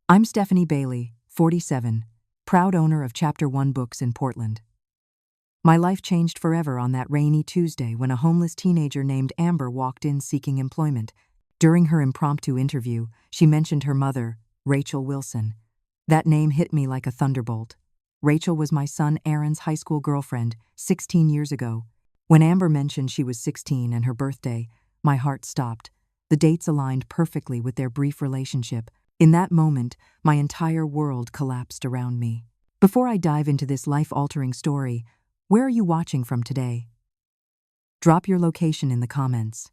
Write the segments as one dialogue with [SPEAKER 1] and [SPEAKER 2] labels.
[SPEAKER 1] I'm Stephanie Bailey, 47, proud owner of Chapter 1 Books in Portland. My life changed forever on that rainy Tuesday when a homeless teenager named Amber walked in seeking employment. During her impromptu interview, she mentioned her mother, Rachel Wilson. That name hit me like a thunderbolt. Rachel was my son Aaron's high school girlfriend 16 years ago. When Amber mentioned she was 16 and her birthday, my heart stopped. The dates aligned perfectly with their brief relationship. In that moment, my entire world collapsed around me. Before I dive into this life-altering story, where are you watching from today? Drop your location in the comments.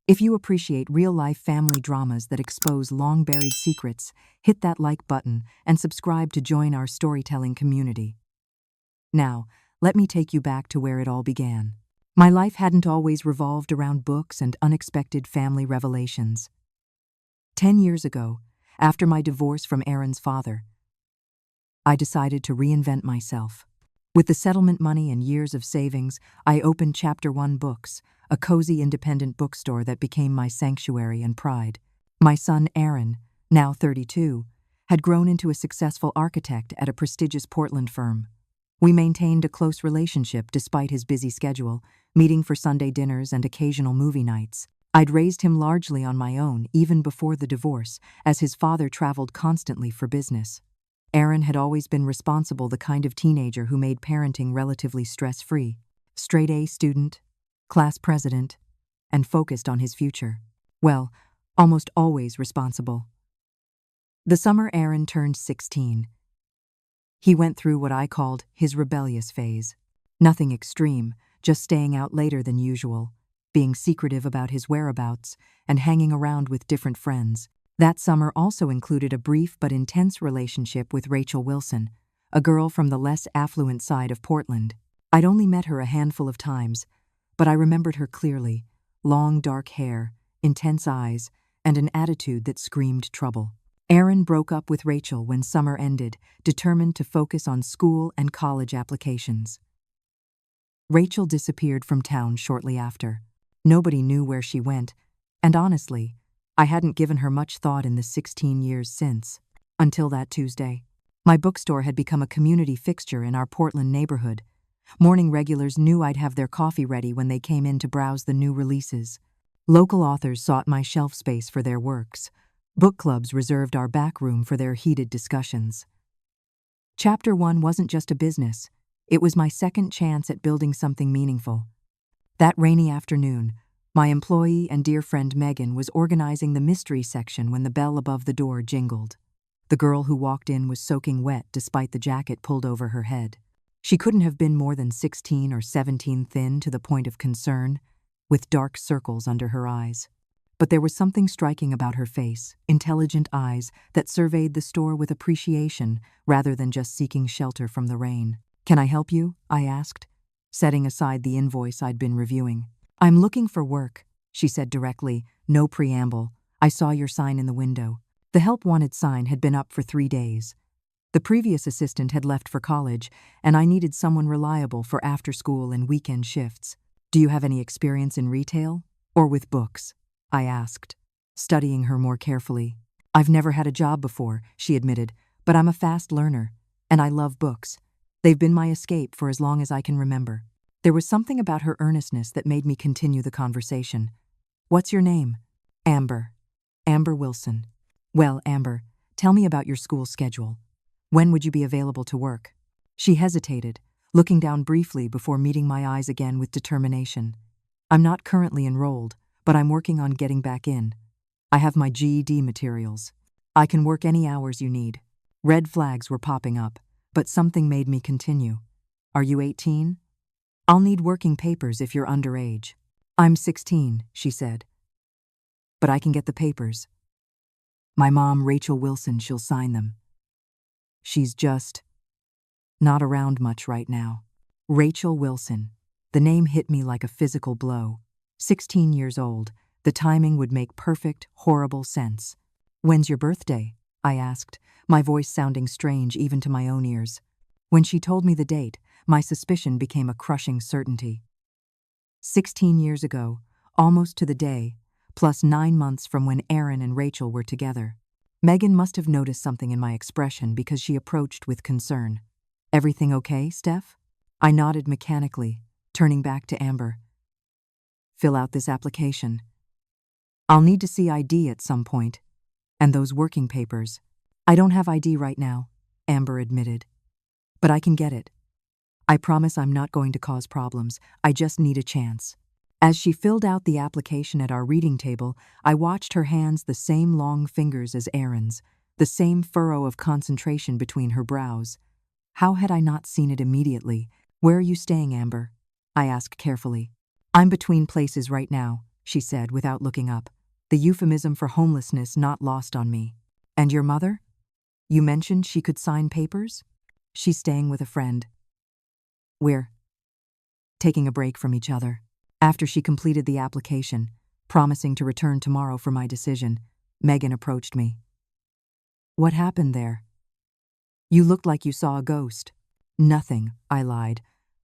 [SPEAKER 1] If you appreciate real-life family dramas that expose long-buried secrets, hit that like button and subscribe to join our storytelling community. Now, let me take you back to where it all began. My life hadn't always revolved around books and unexpected family revelations. 10 years ago, after my divorce from Aaron's father, I decided to reinvent myself. With the settlement money and years of savings, I opened Chapter 1 Books, a cozy independent bookstore that became my sanctuary and pride. My son Aaron, now 32, had grown into a successful architect at a prestigious Portland firm. We maintained a close relationship despite his busy schedule, meeting for Sunday dinners and occasional movie nights. I'd raised him largely on my own even before the divorce, as his father traveled constantly for business. Aaron had always been responsible, the kind of teenager who made parenting relatively stress-free. Straight-A student, class president, and focused on his future. Well, almost always responsible. The summer Aaron turned 16. He went through what I called his rebellious phase. Nothing extreme, just staying out later than usual, being secretive about his whereabouts, and hanging around with different friends. That summer also included a brief but intense relationship with Rachel Wilson, a girl from the less affluent side of Portland. I'd only met her a handful of times, but I remembered her clearly: long dark hair, intense eyes, and an attitude that screamed trouble. Aaron broke up with Rachel when summer ended, determined to focus on school and college applications. Rachel disappeared from town shortly after. Nobody knew where she went, and honestly, I hadn't given her much thought in the 16 years since. Until that Tuesday. My bookstore had become a community fixture in our Portland neighborhood. Morning regulars knew I'd have their coffee ready when they came in to browse the new releases. Local authors sought my shelf space for their works. Book clubs reserved our back room for their heated discussions. Chapter 1 wasn't just a business. It was my second chance at building something meaningful. That rainy afternoon, my employee and dear friend Megan was organizing the mystery section when the bell above the door jingled. The girl who walked in was soaking wet despite the jacket pulled over her head. She couldn't have been more than 16 or 17 thin to the point of concern, with dark circles under her eyes. But there was something striking about her face, intelligent eyes that surveyed the store with appreciation rather than just seeking shelter from the rain. "Can I help you?" I asked, setting aside the invoice I'd been reviewing. "I'm looking for work," she said directly, no preamble. "I saw your sign in the window." The help wanted sign had been up for 3 days. The previous assistant had left for college, and I needed someone reliable for after-school and weekend shifts. "Do you have any experience in retail? Or with books?" I asked, studying her more carefully. "I've never had a job before," she admitted, "but I'm a fast learner, and I love books. They've been my escape for as long as I can remember." There was something about her earnestness that made me continue the conversation. "What's your name?" "Amber. Amber Wilson." "Well, Amber, tell me about your school schedule. When would you be available to work?" She hesitated, looking down briefly before meeting my eyes again with determination. "I'm not currently enrolled, but I'm working on getting back in. I have my GED materials. I can work any hours you need." Red flags were popping up, but something made me continue. "Are you 18? I'll need working papers if you're underage." "I'm 16, she said. "But I can get the papers. My mom, Rachel Wilson, she'll sign them. She's just not around much right now." Rachel Wilson. The name hit me like a physical blow. 16 years old, the timing would make perfect, horrible sense. "When's your birthday?" I asked, my voice sounding strange even to my own ears. When she told me the date, my suspicion became a crushing certainty. 16 years ago, almost to the day, plus 9 months from when Aaron and Rachel were together. Megan must have noticed something in my expression because she approached with concern. Everything okay, Steph? I nodded mechanically, turning back to Amber. Fill out this application. I'll need to see ID at some point. And those working papers. I don't have ID right now, Amber admitted. But I can get it. I promise I'm not going to cause problems. I just need a chance. As she filled out the application at our reading table, I watched her hands the same long fingers as Aaron's, the same furrow of concentration between her brows. How had I not seen it immediately? Where are you staying, Amber? I asked carefully. I'm between places right now, she said without looking up, the euphemism for homelessness not lost on me. And your mother? You mentioned she could sign papers? She's staying with a friend. We're taking a break from each other. After she completed the application, promising to return tomorrow for my decision, Megan approached me. What happened there? You looked like you saw a ghost. Nothing, I lied,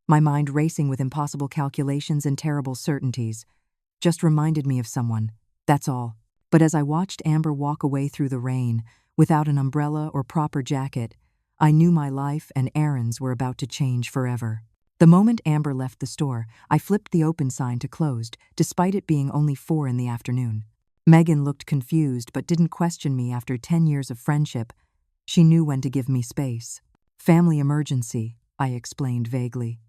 [SPEAKER 1] my mind racing with impossible calculations and terrible certainties. Just reminded me of someone, that's all. But as I watched Amber walk away through the rain, without an umbrella or proper jacket, I knew my life and Aaron's were about to change forever. The moment Amber left the store, I flipped the open sign to closed, despite it being only 4 in the afternoon. Megan looked confused but didn't question me after 10 years of friendship. She knew when to give me space. Family emergency, I explained vaguely.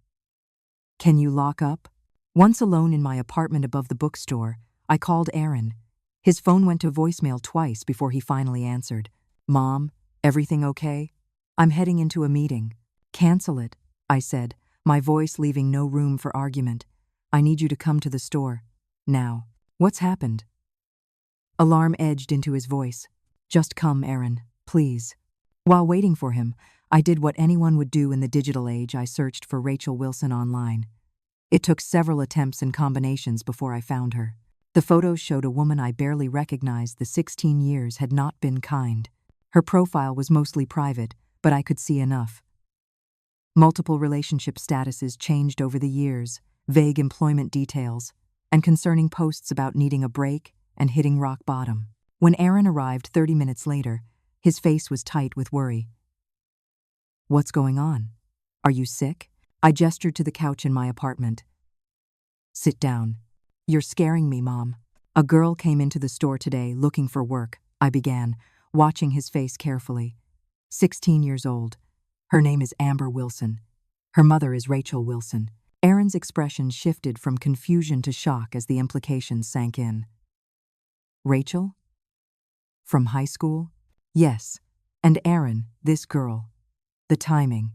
[SPEAKER 1] Can you lock up? Once alone in my apartment above the bookstore, I called Aaron. His phone went to voicemail twice before he finally answered. Mom, everything okay? I'm heading into a meeting. Cancel it, I said, my voice leaving no room for argument. I need you to come to the store. Now. What's happened? Alarm edged into his voice. Just come, Aaron, please. While waiting for him, I did what anyone would do in the digital age. I searched for Rachel Wilson online. It took several attempts and combinations before I found her. The photos showed a woman I barely recognized. The 16 years had not been kind. Her profile was mostly private, but I could see enough. Multiple relationship statuses changed over the years, vague employment details, and concerning posts about needing a break and hitting rock bottom. When Aaron arrived 30 minutes later, his face was tight with worry. What's going on? Are you sick? I gestured to the couch in my apartment. Sit down. You're scaring me, Mom. A girl came into the store today looking for work, I began, watching his face carefully. 16 years old. Her name is Amber Wilson. Her mother is Rachel Wilson. Aaron's expression shifted from confusion to shock as the implications sank in. Rachel? From high school? Yes. And Aaron, this girl. The timing.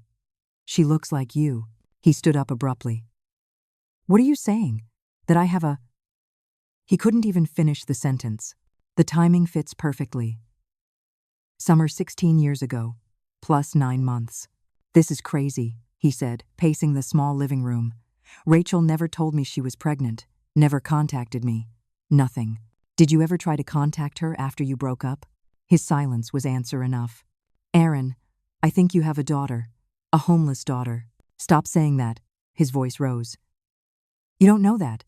[SPEAKER 1] She looks like you. He stood up abruptly. What are you saying? That I have a... He couldn't even finish the sentence. The timing fits perfectly. Summer 16 years ago, plus 9 months. This is crazy, he said, pacing the small living room. Rachel never told me she was pregnant, never contacted me. Nothing. Did you ever try to contact her after you broke up? His silence was answer enough. Aaron, I think you have a daughter. A homeless daughter. Stop saying that. His voice rose. You don't know that.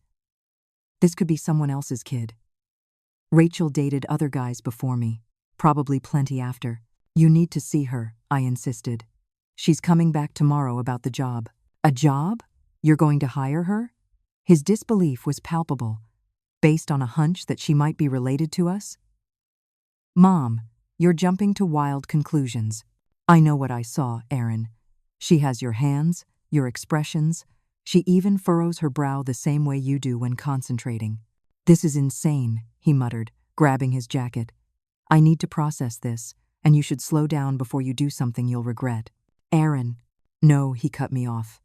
[SPEAKER 1] This could be someone else's kid. Rachel dated other guys before me, probably plenty after. You need to see her, I insisted. She's coming back tomorrow about the job. A job? You're going to hire her? His disbelief was palpable. Based on a hunch that she might be related to us? Mom, you're jumping to wild conclusions. I know what I saw, Aaron. She has your hands, your expressions. She even furrows her brow the same way you do when concentrating. This is insane, he muttered, grabbing his jacket. I need to process this, and you should slow down before you do something you'll regret. Aaron. No, he cut me off.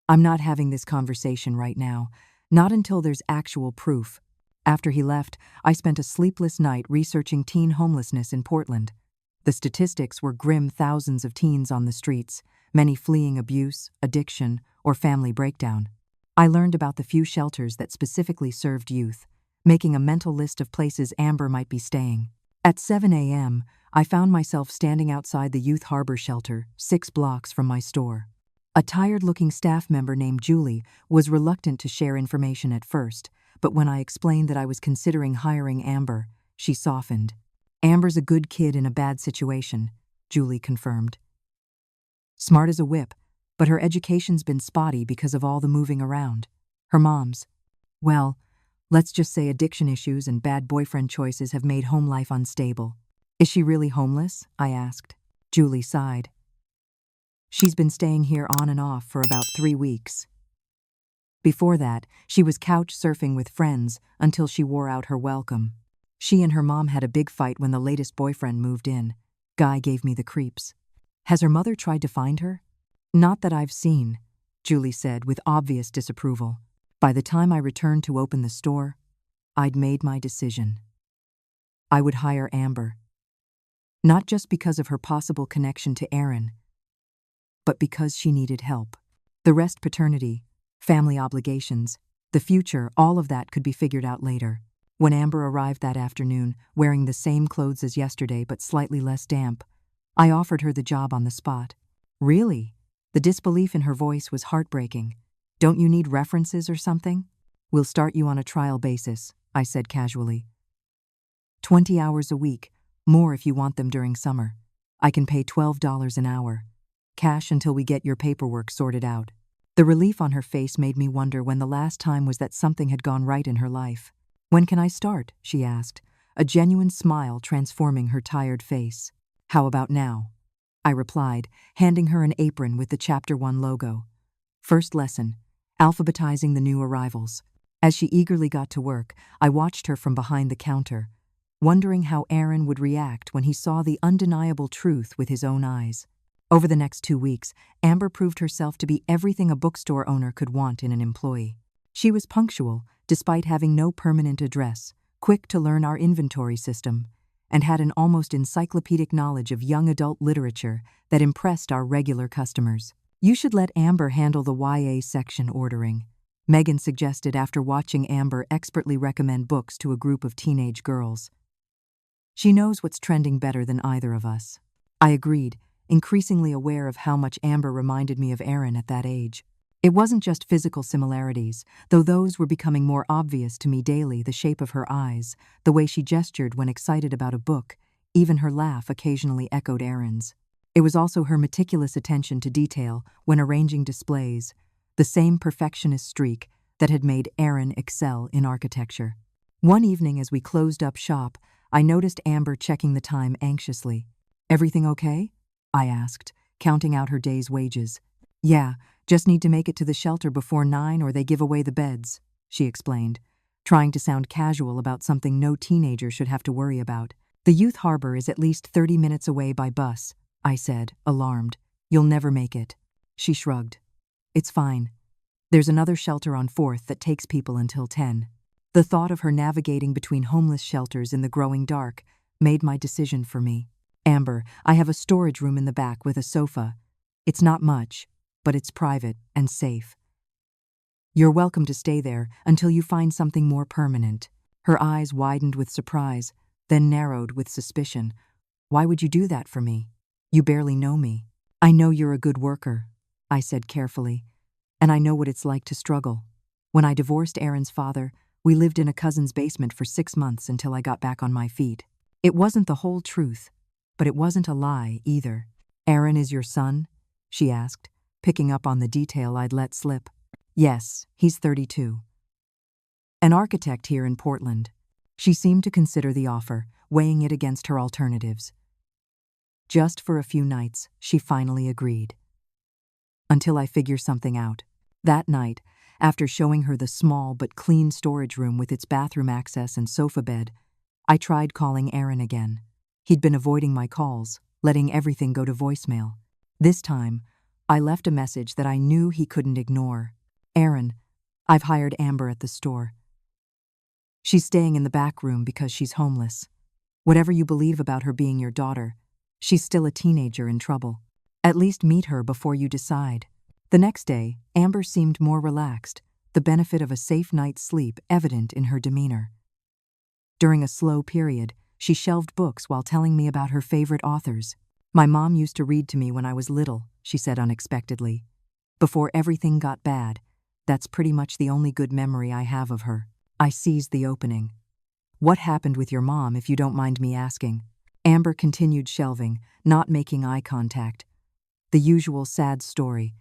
[SPEAKER 1] I'm not having this conversation right now, not until there's actual proof. After he left, I spent a sleepless night researching teen homelessness in Portland. The statistics were grim. Thousands of teens on the streets, many fleeing abuse, addiction, or family breakdown. I learned about the few shelters that specifically served youth, making a mental list of places Amber might be staying. At 7 a.m., I found myself standing outside the Youth Harbor Shelter, 6 blocks from my store. A tired-looking staff member named Julie was reluctant to share information at first, but when I explained that I was considering hiring Amber, she softened. Amber's a good kid in a bad situation, Julie confirmed. Smart as a whip, but her education's been spotty because of all the moving around. Her mom's, well, let's just say addiction issues and bad boyfriend choices have made home life unstable. Is she really homeless? I asked. Julie sighed. She's been staying here on and off for about 3 weeks. Before that, she was couch surfing with friends until she wore out her welcome. She and her mom had a big fight when the latest boyfriend moved in. Guy gave me the creeps. Has her mother tried to find her? Not that I've seen, Julie said with obvious disapproval. By the time I returned to open the store, I'd made my decision. I would hire Amber. Not just because of her possible connection to Aaron, but because she needed help. The rest, paternity, family obligations, the future, all of that could be figured out later. When Amber arrived that afternoon, wearing the same clothes as yesterday but slightly less damp, I offered her the job on the spot. Really? The disbelief in her voice was heartbreaking. Don't you need references or something? We'll start you on a trial basis, I said casually. 20 hours a week, more if you want them during summer. I can pay $12 an hour. Cash until we get your paperwork sorted out. The relief on her face made me wonder when the last time was that something had gone right in her life. When can I start? She asked, a genuine smile transforming her tired face. How about now? I replied, handing her an apron with the Chapter 1 logo. First lesson, alphabetizing the new arrivals. As she eagerly got to work, I watched her from behind the counter, wondering how Aaron would react when he saw the undeniable truth with his own eyes. Over the next 2 weeks, Amber proved herself to be everything a bookstore owner could want in an employee. She was punctual, despite having no permanent address, quick to learn our inventory system, and had an almost encyclopedic knowledge of young adult literature that impressed our regular customers. You should let Amber handle the YA section ordering, Megan suggested after watching Amber expertly recommend books to a group of teenage girls. She knows what's trending better than either of us. I agreed, increasingly aware of how much Amber reminded me of Aaron at that age. It wasn't just physical similarities, though those were becoming more obvious to me daily. The shape of her eyes, the way she gestured when excited about a book, even her laugh occasionally echoed Aaron's. It was also her meticulous attention to detail when arranging displays, the same perfectionist streak that had made Aaron excel in architecture. One evening as we closed up shop, I noticed Amber checking the time anxiously. Everything okay? I asked, counting out her day's wages. Yeah, just need to make it to the shelter before 9 or they give away the beds, she explained, trying to sound casual about something no teenager should have to worry about. The youth harbor is at least 30 minutes away by bus, I said, alarmed. You'll never make it. She shrugged. It's fine. There's another shelter on 4th that takes people until 10. The thought of her navigating between homeless shelters in the growing dark made my decision for me. Amber, I have a storage room in the back with a sofa. It's not much, but it's private and safe. You're welcome to stay there until you find something more permanent. Her eyes widened with surprise, then narrowed with suspicion. Why would you do that for me? You barely know me. I know you're a good worker, I said carefully, and I know what it's like to struggle. When I divorced Aaron's father, we lived in a cousin's basement for 6 months until I got back on my feet. It wasn't the whole truth, but it wasn't a lie either. Aaron is your son? She asked, picking up on the detail I'd let slip. Yes, he's 32. An architect here in Portland. She seemed to consider the offer, weighing it against her alternatives. Just for a few nights, she finally agreed. Until I figure something out. That night, after showing her the small but clean storage room with its bathroom access and sofa bed, I tried calling Aaron again. He'd been avoiding my calls, letting everything go to voicemail. This time, I left a message that I knew he couldn't ignore. Aaron, I've hired Amber at the store. She's staying in the back room because she's homeless. Whatever you believe about her being your daughter, she's still a teenager in trouble. At least meet her before you decide. The next day, Amber seemed more relaxed, the benefit of a safe night's sleep evident in her demeanor. During a slow period, she shelved books while telling me about her favorite authors. My mom used to read to me when I was little, she said unexpectedly. Before everything got bad, that's pretty much the only good memory I have of her. I seized the opening. What happened with your mom, if you don't mind me asking? Amber continued shelving, not making eye contact. The usual sad story.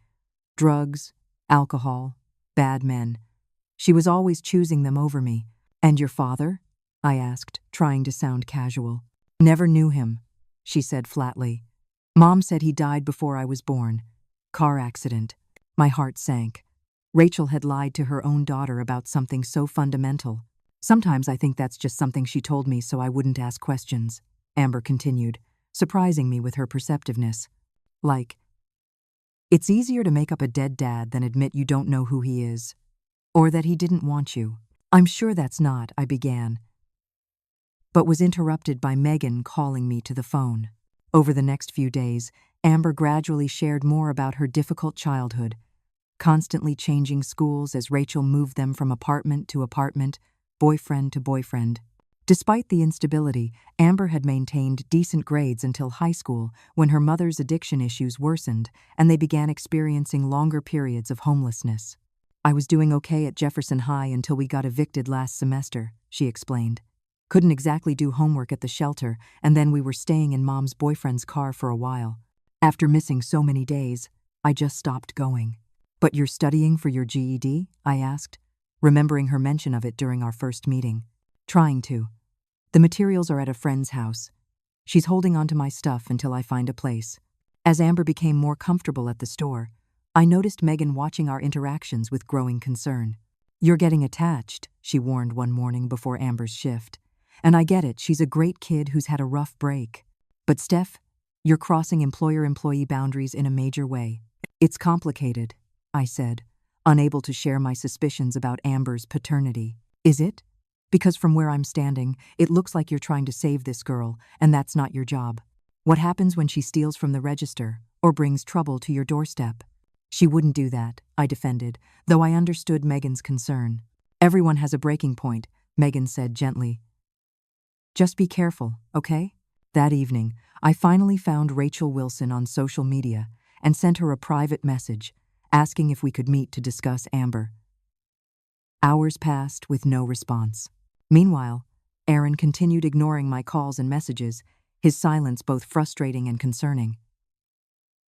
[SPEAKER 1] Drugs, alcohol, bad men. She was always choosing them over me. And your father? I asked, trying to sound casual. Never knew him, she said flatly. Mom said he died before I was born. Car accident. My heart sank. Rachel had lied to her own daughter about something so fundamental. Sometimes I think that's just something she told me so I wouldn't ask questions, Amber continued, surprising me with her perceptiveness. Like, it's easier to make up a dead dad than admit you don't know who he is. Or that he didn't want you. I'm sure that's not, I began, but was interrupted by Megan calling me to the phone. Over the next few days, Amber gradually shared more about her difficult childhood, constantly changing schools as Rachel moved them from apartment to apartment, boyfriend to boyfriend. Despite the instability, Amber had maintained decent grades until high school when her mother's addiction issues worsened and they began experiencing longer periods of homelessness. I was doing okay at Jefferson High until we got evicted last semester, she explained. Couldn't exactly do homework at the shelter, and then we were staying in Mom's boyfriend's car for a while. After missing so many days, I just stopped going. But you're studying for your GED? I asked, remembering her mention of it during our first meeting. Trying to. The materials are at a friend's house. She's holding onto my stuff until I find a place. As Amber became more comfortable at the store, I noticed Megan watching our interactions with growing concern. You're getting attached, she warned one morning before Amber's shift. And I get it, she's a great kid who's had a rough break. But Steph, you're crossing employer-employee boundaries in a major way. It's complicated, I said, unable to share my suspicions about Amber's paternity. Is it? Because from where I'm standing, it looks like you're trying to save this girl, and that's not your job. What happens when she steals from the register, or brings trouble to your doorstep? She wouldn't do that, I defended, though I understood Megan's concern. Everyone has a breaking point, Megan said gently. Just be careful, okay? That evening, I finally found Rachel Wilson on social media and sent her a private message, asking if we could meet to discuss Amber. Hours passed with no response. Meanwhile, Aaron continued ignoring my calls and messages, his silence both frustrating and concerning.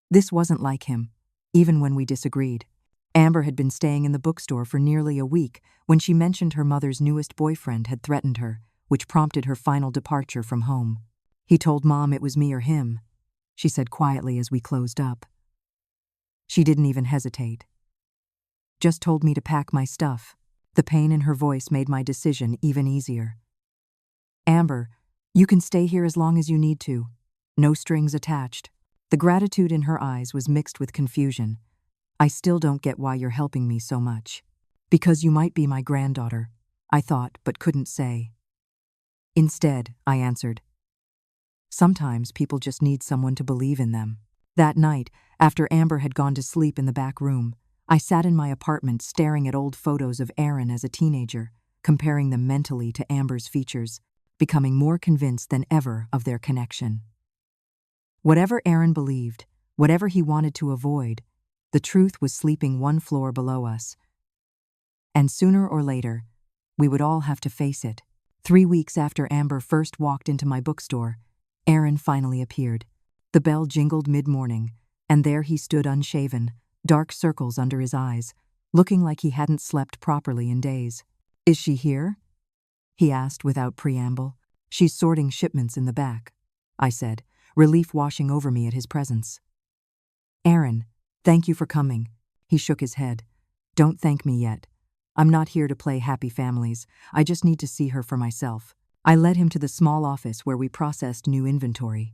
[SPEAKER 1] This wasn't like him, even when we disagreed. Amber had been staying in the bookstore for nearly a week when she mentioned her mother's newest boyfriend had threatened her, which prompted her final departure from home. He told Mom it was me or him, she said quietly as we closed up. She didn't even hesitate. Just told me to pack my stuff. The pain in her voice made my decision even easier. Amber, you can stay here as long as you need to. No strings attached. The gratitude in her eyes was mixed with confusion. I still don't get why you're helping me so much. Because you might be my granddaughter, I thought but couldn't say. Instead, I answered, sometimes people just need someone to believe in them. That night, after Amber had gone to sleep in the back room, I sat in my apartment staring at old photos of Aaron as a teenager, comparing them mentally to Amber's features, becoming more convinced than ever of their connection. Whatever Aaron believed, whatever he wanted to avoid, the truth was sleeping one floor below us. And sooner or later, we would all have to face it. 3 weeks after Amber first walked into my bookstore, Aaron finally appeared. The bell jingled mid-morning, and there he stood unshaven, dark circles under his eyes, looking like he hadn't slept properly in days. Is she here? He asked without preamble. She's sorting shipments in the back, I said, relief washing over me at his presence. Aaron, thank you for coming. He shook his head. Don't thank me yet. I'm not here to play happy families. I just need to see her for myself. I led him to the small office where we processed new inventory.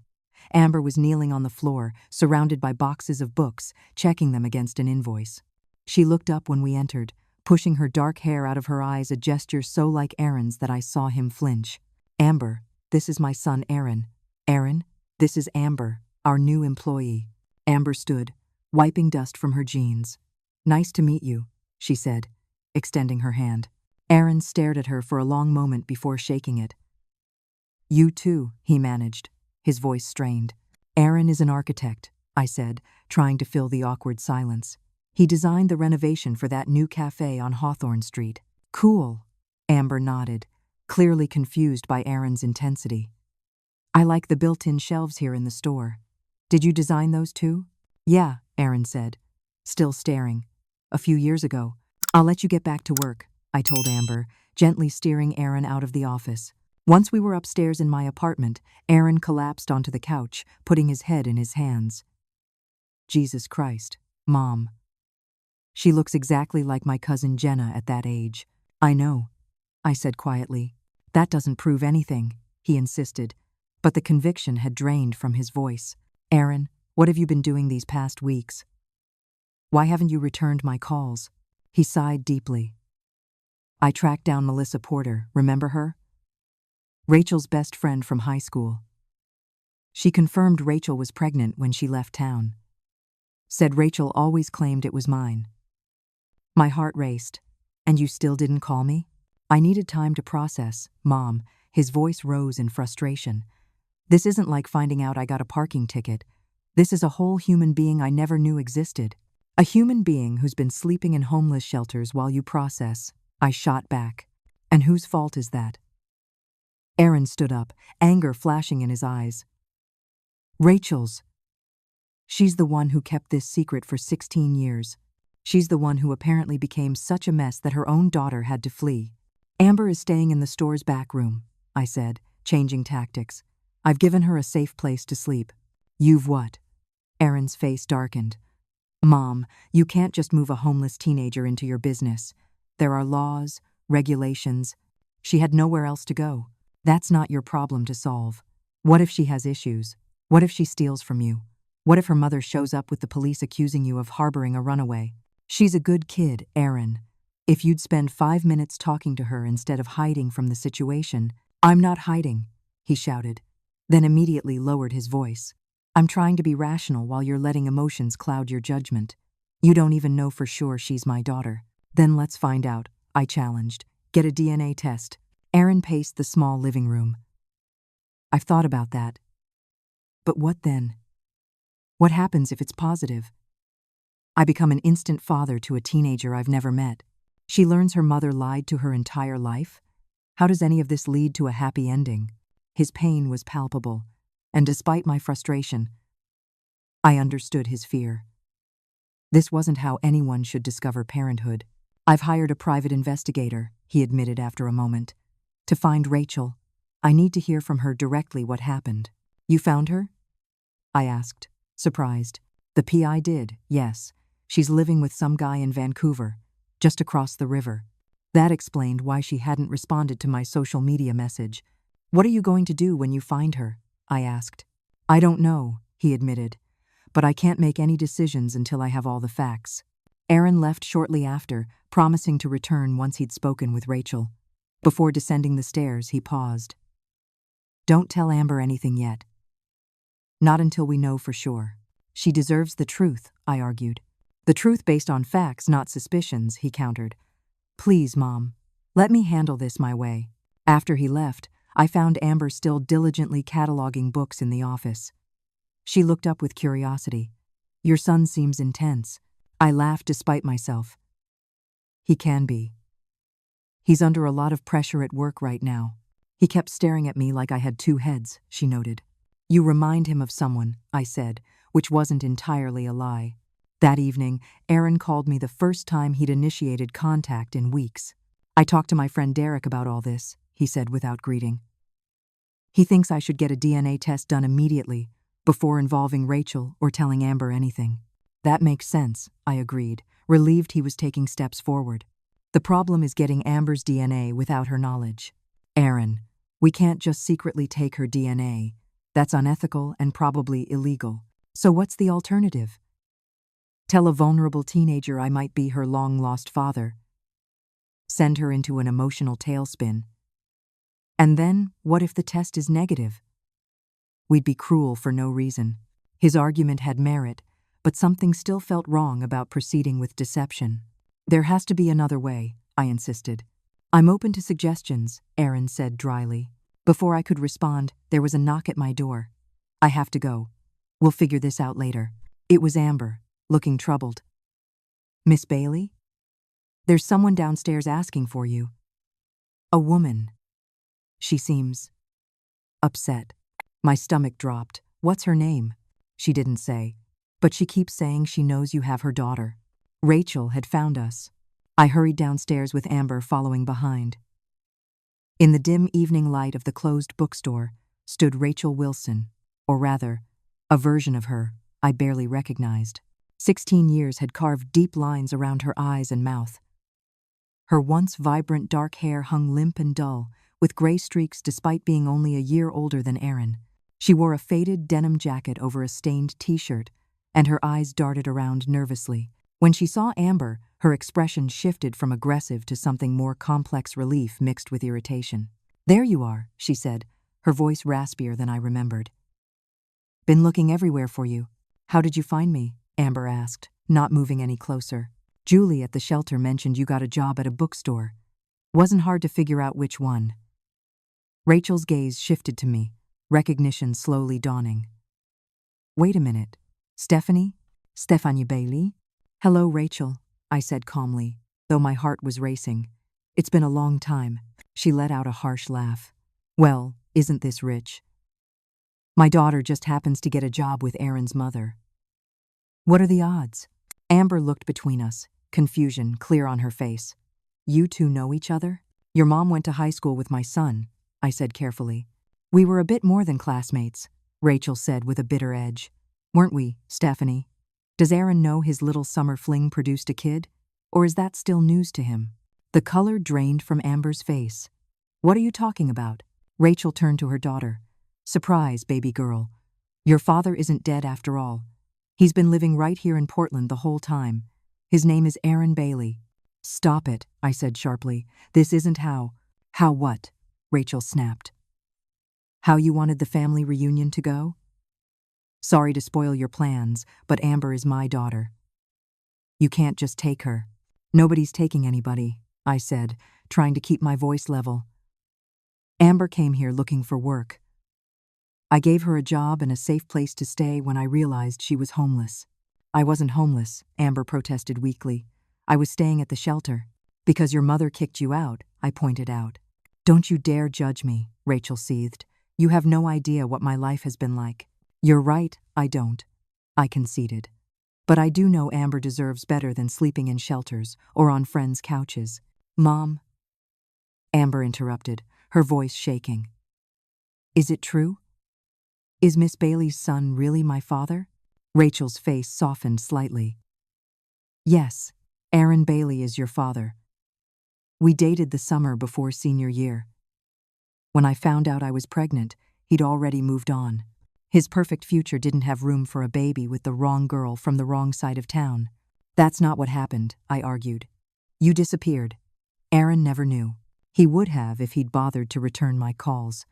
[SPEAKER 1] Amber was kneeling on the floor, surrounded by boxes of books, checking them against an invoice. She looked up when we entered, pushing her dark hair out of her eyes, a gesture so like Aaron's that I saw him flinch. Amber, this is my son Aaron. Aaron, this is Amber, our new employee. Amber stood, wiping dust from her jeans. Nice to meet you, she said, extending her hand. Aaron stared at her for a long moment before shaking it. You too, he managed, his voice strained. Aaron is an architect, I said, trying to fill the awkward silence. He designed the renovation for that new cafe on Hawthorne Street. Cool, Amber nodded, clearly confused by Aaron's intensity. I like the built-in shelves here in the store. Did you design those too? Yeah, Aaron said, still staring. A few years ago. I'll let you get back to work, I told Amber, gently steering Aaron out of the office. Once we were upstairs in my apartment, Aaron collapsed onto the couch, putting his head in his hands. Jesus Christ, Mom. She looks exactly like my cousin Jenna at that age. I know, I said quietly. That doesn't prove anything, he insisted, but the conviction had drained from his voice. Aaron, what have you been doing these past weeks? Why haven't you returned my calls? He sighed deeply. I tracked down Melissa Porter, remember her? Rachel's best friend from high school. She confirmed Rachel was pregnant when she left town. Said Rachel always claimed it was mine. My heart raced. And you still didn't call me? I needed time to process, Mom. His voice rose in frustration. This isn't like finding out I got a parking ticket. This is a whole human being I never knew existed. A human being who's been sleeping in homeless shelters while you process. I shot back. And whose fault is that? Aaron stood up, anger flashing in his eyes. Rachel's. She's the one who kept this secret for 16 years. She's the one who apparently became such a mess that her own daughter had to flee. Amber is staying in the store's back room, I said, changing tactics. I've given her a safe place to sleep. You've what? Aaron's face darkened. Mom, you can't just move a homeless teenager into your business. There are laws, regulations. She had nowhere else to go. That's not your problem to solve. What if she has issues? What if she steals from you? What if her mother shows up with the police accusing you of harboring a runaway? She's a good kid, Aaron. If you'd spend 5 minutes talking to her instead of hiding from the situation. I'm not hiding, he shouted, then immediately lowered his voice. I'm trying to be rational while you're letting emotions cloud your judgment. You don't even know for sure she's my daughter. Then let's find out, I challenged. Get a DNA test. Aaron paced the small living room. I've thought about that. But what then? What happens if it's positive? I become an instant father to a teenager I've never met. She learns her mother lied to her entire life. How does any of this lead to a happy ending? His pain was palpable, and despite my frustration, I understood his fear. This wasn't how anyone should discover parenthood. I've hired a private investigator, he admitted after a moment. To find Rachel, I need to hear from her directly what happened. You found her? I asked, surprised. The PI did, yes. She's living with some guy in Vancouver, just across the river. That explained why she hadn't responded to my social media message. What are you going to do when you find her? I asked. I don't know, he admitted, but I can't make any decisions until I have all the facts. Aaron left shortly after, promising to return once he'd spoken with Rachel. Before descending the stairs, he paused. Don't tell Amber anything yet. Not until we know for sure. She deserves the truth, I argued. The truth based on facts, not suspicions, he countered. Please, Mom. Let me handle this my way. After he left, I found Amber still diligently cataloging books in the office. She looked up with curiosity. Your son seems intense. I laughed despite myself. He can be. He's under a lot of pressure at work right now. He kept staring at me like I had two heads, she noted. You remind him of someone, I said, which wasn't entirely a lie. That evening, Aaron called me the first time he'd initiated contact in weeks. I talked to my friend Derek about all this, he said without greeting. He thinks I should get a DNA test done immediately, before involving Rachel or telling Amber anything. That makes sense, I agreed, relieved he was taking steps forward. The problem is getting Amber's DNA without her knowledge. Aaron, we can't just secretly take her DNA. That's unethical and probably illegal. So what's the alternative? Tell a vulnerable teenager I might be her long-lost father. Send her into an emotional tailspin. And then, what if the test is negative? We'd be cruel for no reason. His argument had merit, but something still felt wrong about proceeding with deception. There has to be another way, I insisted. I'm open to suggestions, Aaron said dryly. Before I could respond, there was a knock at my door. I have to go. We'll figure this out later. It was Amber, looking troubled. Miss Bailey? There's someone downstairs asking for you. A woman. She seems upset. My stomach dropped. What's her name? She didn't say. But she keeps saying she knows you have her daughter. Rachel had found us. I hurried downstairs with Amber following behind. In the dim evening light of the closed bookstore stood Rachel Wilson, or rather, a version of her I barely recognized. 16 years had carved deep lines around her eyes and mouth. Her once vibrant dark hair hung limp and dull, with gray streaks despite being only a year older than Aaron. She wore a faded denim jacket over a stained t-shirt, and her eyes darted around nervously. When she saw Amber, her expression shifted from aggressive to something more complex, relief mixed with irritation. "There you are," she said, her voice raspier than I remembered. "Been looking everywhere for you. How did you find me?" Amber asked, not moving any closer. "Julie at the shelter mentioned you got a job at a bookstore. Wasn't hard to figure out which one." Rachel's gaze shifted to me, recognition slowly dawning. "Wait a minute. Stephanie? Stephanie Bailey?" "Hello, Rachel," I said calmly, though my heart was racing. "It's been a long time." She let out a harsh laugh. "Well, isn't this rich? My daughter just happens to get a job with Aaron's mother." "What are the odds?" Amber looked between us, confusion clear on her face. "You two know each other?" "Your mom went to high school with my son," I said carefully. "We were a bit more than classmates," Rachel said with a bitter edge. "Weren't we, Stephanie? Does Aaron know his little summer fling produced a kid? Or is that still news to him?" The color drained from Amber's face. "What are you talking about?" Rachel turned to her daughter. "Surprise, baby girl. Your father isn't dead after all. He's been living right here in Portland the whole time. His name is Aaron Bailey." "Stop it," I said sharply. "This isn't how." "How what?" Rachel snapped. "How you wanted the family reunion to go? Sorry to spoil your plans, but Amber is my daughter. You can't just take her." "Nobody's taking anybody," I said, trying to keep my voice level. "Amber came here looking for work. I gave her a job and a safe place to stay when I realized she was homeless." "I wasn't homeless," Amber protested weakly. "I was staying at the shelter." "Because your mother kicked you out," I pointed out. "Don't you dare judge me," Rachel seethed. "You have no idea what my life has been like." "You're right, I don't," I conceded. "But I do know Amber deserves better than sleeping in shelters or on friends' couches." "Mom," Amber interrupted, her voice shaking. "Is it true? Is Miss Bailey's son really my father?" Rachel's face softened slightly. "Yes, Aaron Bailey is your father. We dated the summer before senior year. When I found out I was pregnant, he'd already moved on. His perfect future didn't have room for a baby with the wrong girl from the wrong side of town." "That's not what happened," I argued. "You disappeared. Aaron never knew. He would have if he'd bothered to return my calls,"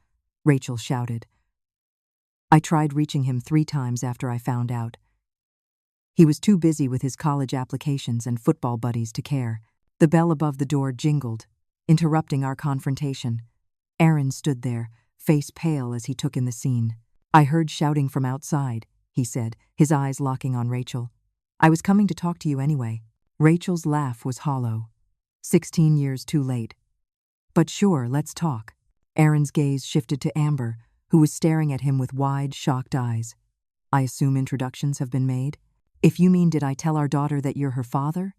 [SPEAKER 1] Rachel shouted. "I tried reaching him 3 times after I found out. He was too busy with his college applications and football buddies to care." The bell above the door jingled, interrupting our confrontation. Aaron stood there, face pale as he took in the scene. "I heard shouting from outside," he said, his eyes locking on Rachel. "I was coming to talk to you anyway." Rachel's laugh was hollow. 16 years too late. "But sure, let's talk." Aaron's gaze shifted to Amber, who was staring at him with wide, shocked eyes. "I assume introductions have been made?" "If you mean did I tell our daughter that you're her father?"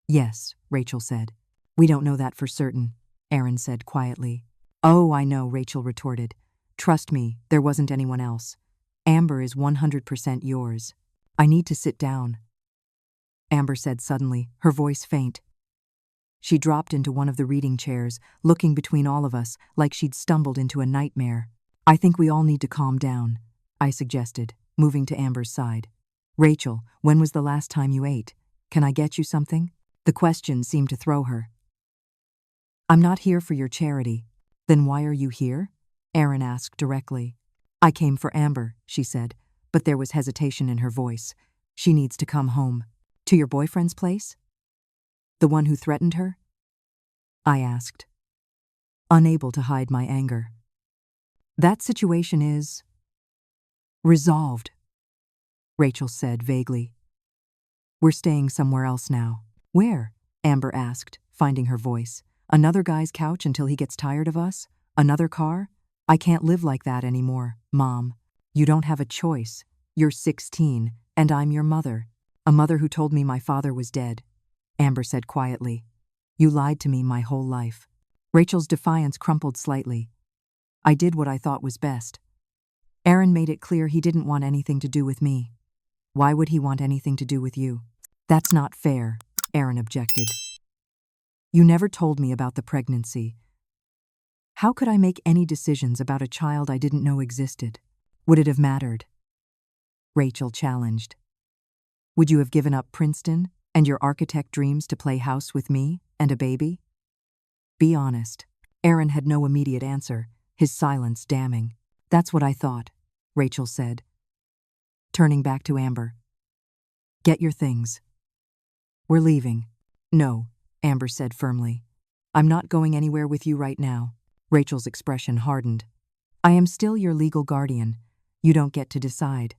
[SPEAKER 1] "Yes," Rachel said. "We don't know that for certain," Aaron said quietly. "Oh, I know," Rachel retorted. "Trust me, there wasn't anyone else. Amber is 100% yours." "I need to sit down," Amber said suddenly, her voice faint. She dropped into one of the reading chairs, looking between all of us like she'd stumbled into a nightmare. "I think we all need to calm down," I suggested, moving to Amber's side. "Rachel, when was the last time you ate? Can I get you something?" The question seemed to throw her. "I'm not here for your charity." "Then why are you here?" Aaron asked directly. "I came for Amber," she said, but there was hesitation in her voice. "She needs to come home." "To your boyfriend's place? The one who threatened her?" I asked, unable to hide my anger. "That situation is resolved," Rachel said vaguely. "We're staying somewhere else now." "Where?" Amber asked, finding her voice. "Another guy's couch until he gets tired of us? Another car?" I can't live like that anymore, Mom. You don't have a choice. You're 16, and I'm your mother. A mother who told me my father was dead. Amber said quietly. You lied to me my whole life. Rachel's defiance crumpled slightly. I did what I thought was best. Aaron made it clear he didn't want anything to do with me. Why would he want anything to do with you? That's not fair, Aaron objected. You never told me about the pregnancy. How could I make any decisions about a child I didn't know existed? Would it have mattered? Rachel challenged. Would you have given up Princeton and your architect dreams to play house with me and a baby? Be honest. Aaron had no immediate answer, his silence damning. That's what I thought, Rachel said, turning back to Amber. Get your things. We're leaving. No, Amber said firmly. I'm not going anywhere with you right now. Rachel's expression hardened. I am still your legal guardian. You don't get to decide.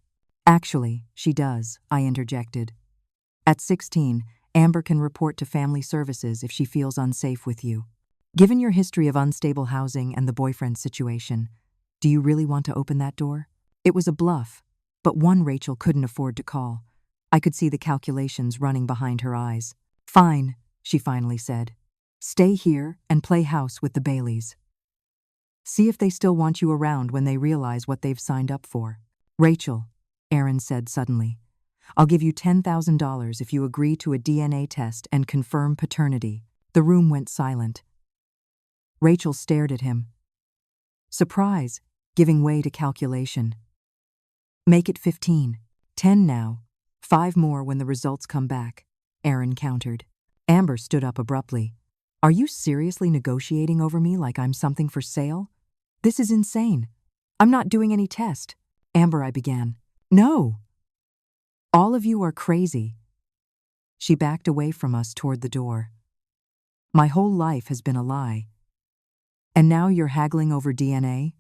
[SPEAKER 1] Actually, she does, I interjected. At 16, Amber can report to family services if she feels unsafe with you. Given your history of unstable housing and the boyfriend situation, do you really want to open that door? It was a bluff, but one Rachel couldn't afford to call. I could see the calculations running behind her eyes. Fine, she finally said. Stay here and play house with the Baileys. See if they still want you around when they realize what they've signed up for. Rachel, Aaron said suddenly, I'll give you $10,000 if you agree to a DNA test and confirm paternity. The room went silent. Rachel stared at him. Surprise, giving way to calculation. Make it 15. 10 now. 5 more when the results come back, Aaron countered. Amber stood up abruptly. Are you seriously negotiating over me like I'm something for sale? This is insane. I'm not doing any test. Amber, I began. No. All of you are crazy. She backed away from us toward the door. My whole life has been a lie. And now you're haggling over DNA?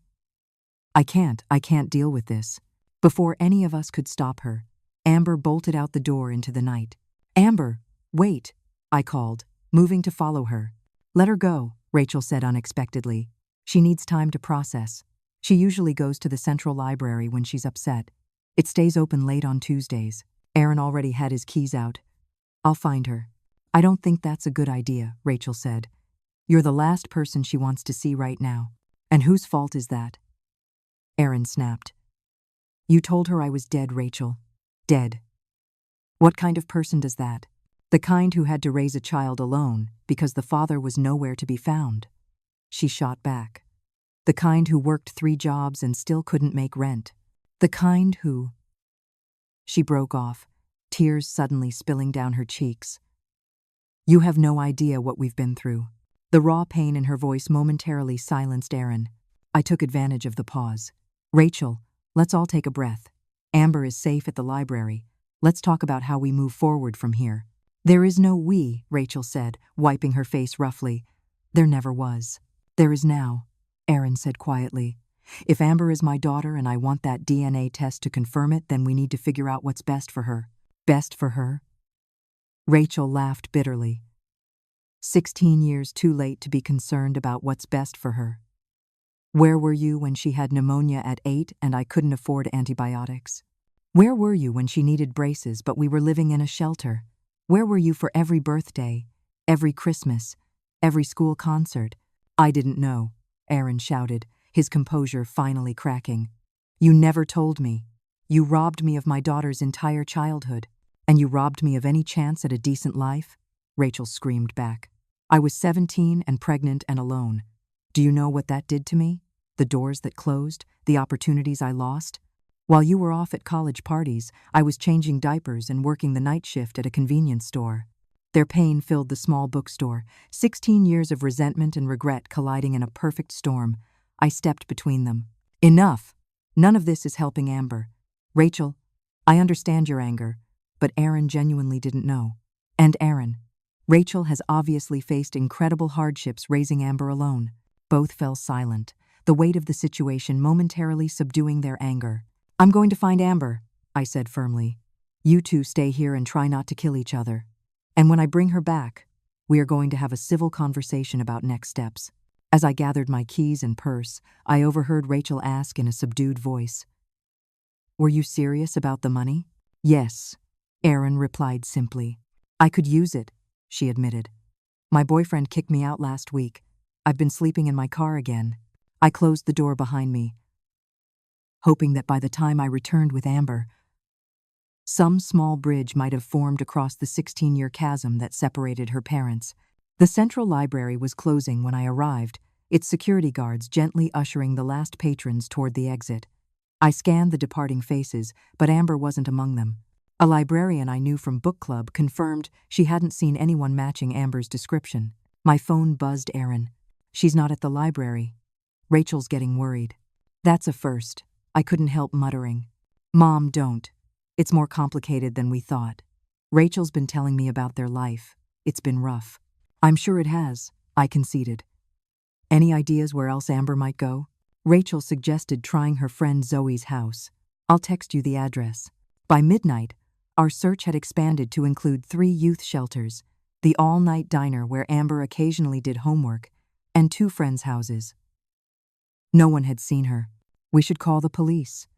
[SPEAKER 1] I can't deal with this. Before any of us could stop her, Amber bolted out the door into the night. Amber, wait, I called, moving to follow her. Let her go, Rachel said unexpectedly. She needs time to process. She usually goes to the central library when she's upset. It stays open late on Tuesdays. Aaron already had his keys out. I'll find her. I don't think that's a good idea, Rachel said. You're the last person she wants to see right now. And whose fault is that? Aaron snapped. You told her I was dead, Rachel. Dead. What kind of person does that? The kind who had to raise a child alone because the father was nowhere to be found. She shot back. The kind who worked 3 jobs and still couldn't make rent. The kind who... She broke off, tears suddenly spilling down her cheeks. You have no idea what we've been through. The raw pain in her voice momentarily silenced Aaron. I took advantage of the pause. Rachel, let's all take a breath. Amber is safe at the library. Let's talk about how we move forward from here. There is no we, Rachel said, wiping her face roughly. There never was. There is now, Aaron said quietly. If Amber is my daughter and I want that DNA test to confirm it, then we need to figure out what's best for her. Best for her? Rachel laughed bitterly. 16 years too late to be concerned about what's best for her. Where were you when she had pneumonia at 8 and I couldn't afford antibiotics? Where were you when she needed braces but we were living in a shelter? Where were you for every birthday, every Christmas, every school concert? I didn't know, Aaron shouted, his composure finally cracking. You never told me. You robbed me of my daughter's entire childhood. And you robbed me of any chance at a decent life? Rachel screamed back. I was 17 and pregnant and alone. Do you know what that did to me? The doors that closed, the opportunities I lost? While you were off at college parties, I was changing diapers and working the night shift at a convenience store. Their pain filled the small bookstore, 16 years of resentment and regret colliding in a perfect storm. I stepped between them. Enough! None of this is helping Amber. Rachel, I understand your anger, but Aaron genuinely didn't know. And Aaron. Rachel has obviously faced incredible hardships raising Amber alone. Both fell silent, the weight of the situation momentarily subduing their anger. I'm going to find Amber, I said firmly. You two stay here and try not to kill each other. And when I bring her back, we are going to have a civil conversation about next steps. As I gathered my keys and purse, I overheard Rachel ask in a subdued voice, "Were you serious about the money?" "Yes," Aaron replied simply. "I could use it," she admitted. "My boyfriend kicked me out last week. I've been sleeping in my car again." I closed the door behind me, hoping that by the time I returned with Amber, some small bridge might have formed across the 16-year chasm that separated her parents. The central library was closing when I arrived, its security guards gently ushering the last patrons toward the exit. I scanned the departing faces, but Amber wasn't among them. A librarian I knew from book club confirmed she hadn't seen anyone matching Amber's description. My phone buzzed Aaron. "She's not at the library." Rachel's getting worried. "That's a first," I couldn't help muttering. "Mom, don't. It's more complicated than we thought. Rachel's been telling me about their life. It's been rough." "I'm sure it has," I conceded. "Any ideas where else Amber might go?" Rachel suggested trying her friend Zoe's house. "I'll text you the address." By midnight, our search had expanded to include 3 youth shelters, the all-night diner where Amber occasionally did homework, and 2 friends' houses. No one had seen her. "We should call the police,"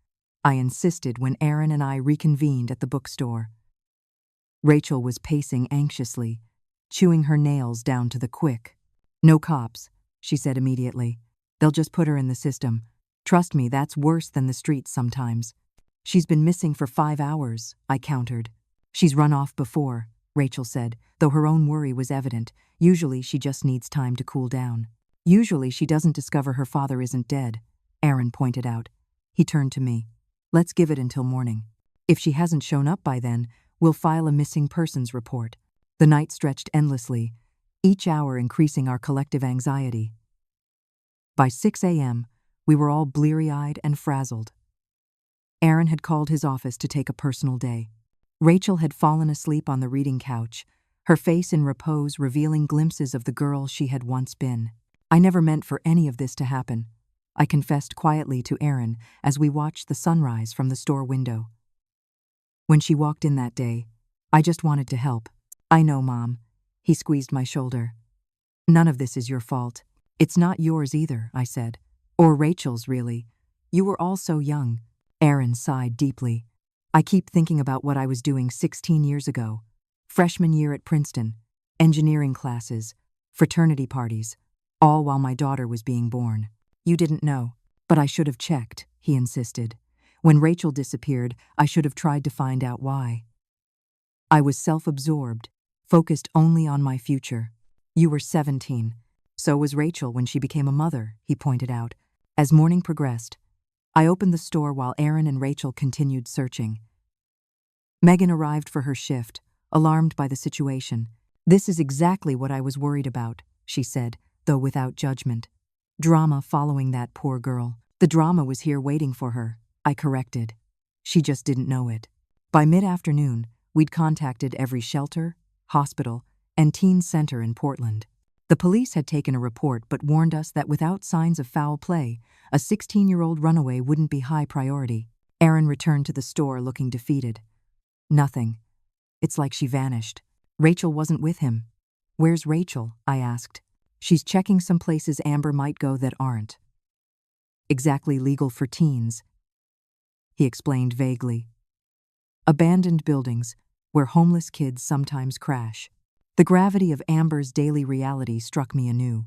[SPEAKER 1] I insisted when Aaron and I reconvened at the bookstore. Rachel was pacing anxiously, chewing her nails down to the quick. "No cops," she said immediately. "They'll just put her in the system. Trust me, that's worse than the streets sometimes." "She's been missing for 5 hours," I countered. "She's run off before," Rachel said, though her own worry was evident. "Usually she just needs time to cool down." "Usually she doesn't discover her father isn't dead," Aaron pointed out. He turned to me. "Let's give it until morning. If she hasn't shown up by then, we'll file a missing persons report." The night stretched endlessly, each hour increasing our collective anxiety. By 6 a.m., we were all bleary-eyed and frazzled. Aaron had called his office to take a personal day. Rachel had fallen asleep on the reading couch, her face in repose revealing glimpses of the girl she had once been. "I never meant for any of this to happen," I confessed quietly to Aaron as we watched the sunrise from the store window. "When she walked in that day, I just wanted to help." "I know, Mom." He squeezed my shoulder. "None of this is your fault." "It's not yours either," I said. "Or Rachel's, really. You were all so young." Aaron sighed deeply. "I keep thinking about what I was doing 16 years ago. Freshman year at Princeton, engineering classes, fraternity parties, all while my daughter was being born." "You didn't know." "But I should have checked," he insisted. "When Rachel disappeared, I should have tried to find out why." I was self-absorbed, focused only on my future. "You were 17. So was Rachel when she became a mother," he pointed out. As morning progressed, I opened the store while Aaron and Rachel continued searching. Megan arrived for her shift, alarmed by the situation. "This is exactly what I was worried about," she said, though without judgment. "Drama following that poor girl." "The drama was here waiting for her," I corrected. "She just didn't know it." By mid-afternoon, we'd contacted every shelter, hospital, and teen center in Portland. The police had taken a report but warned us that without signs of foul play, a 16-year-old runaway wouldn't be high priority. Aaron returned to the store looking defeated. "Nothing. It's like she vanished. Rachel wasn't with him." "Where's Rachel?" I asked. "She's checking some places Amber might go that aren't exactly legal for teens," he explained vaguely. "Abandoned buildings where homeless kids sometimes crash." The gravity of Amber's daily reality struck me anew.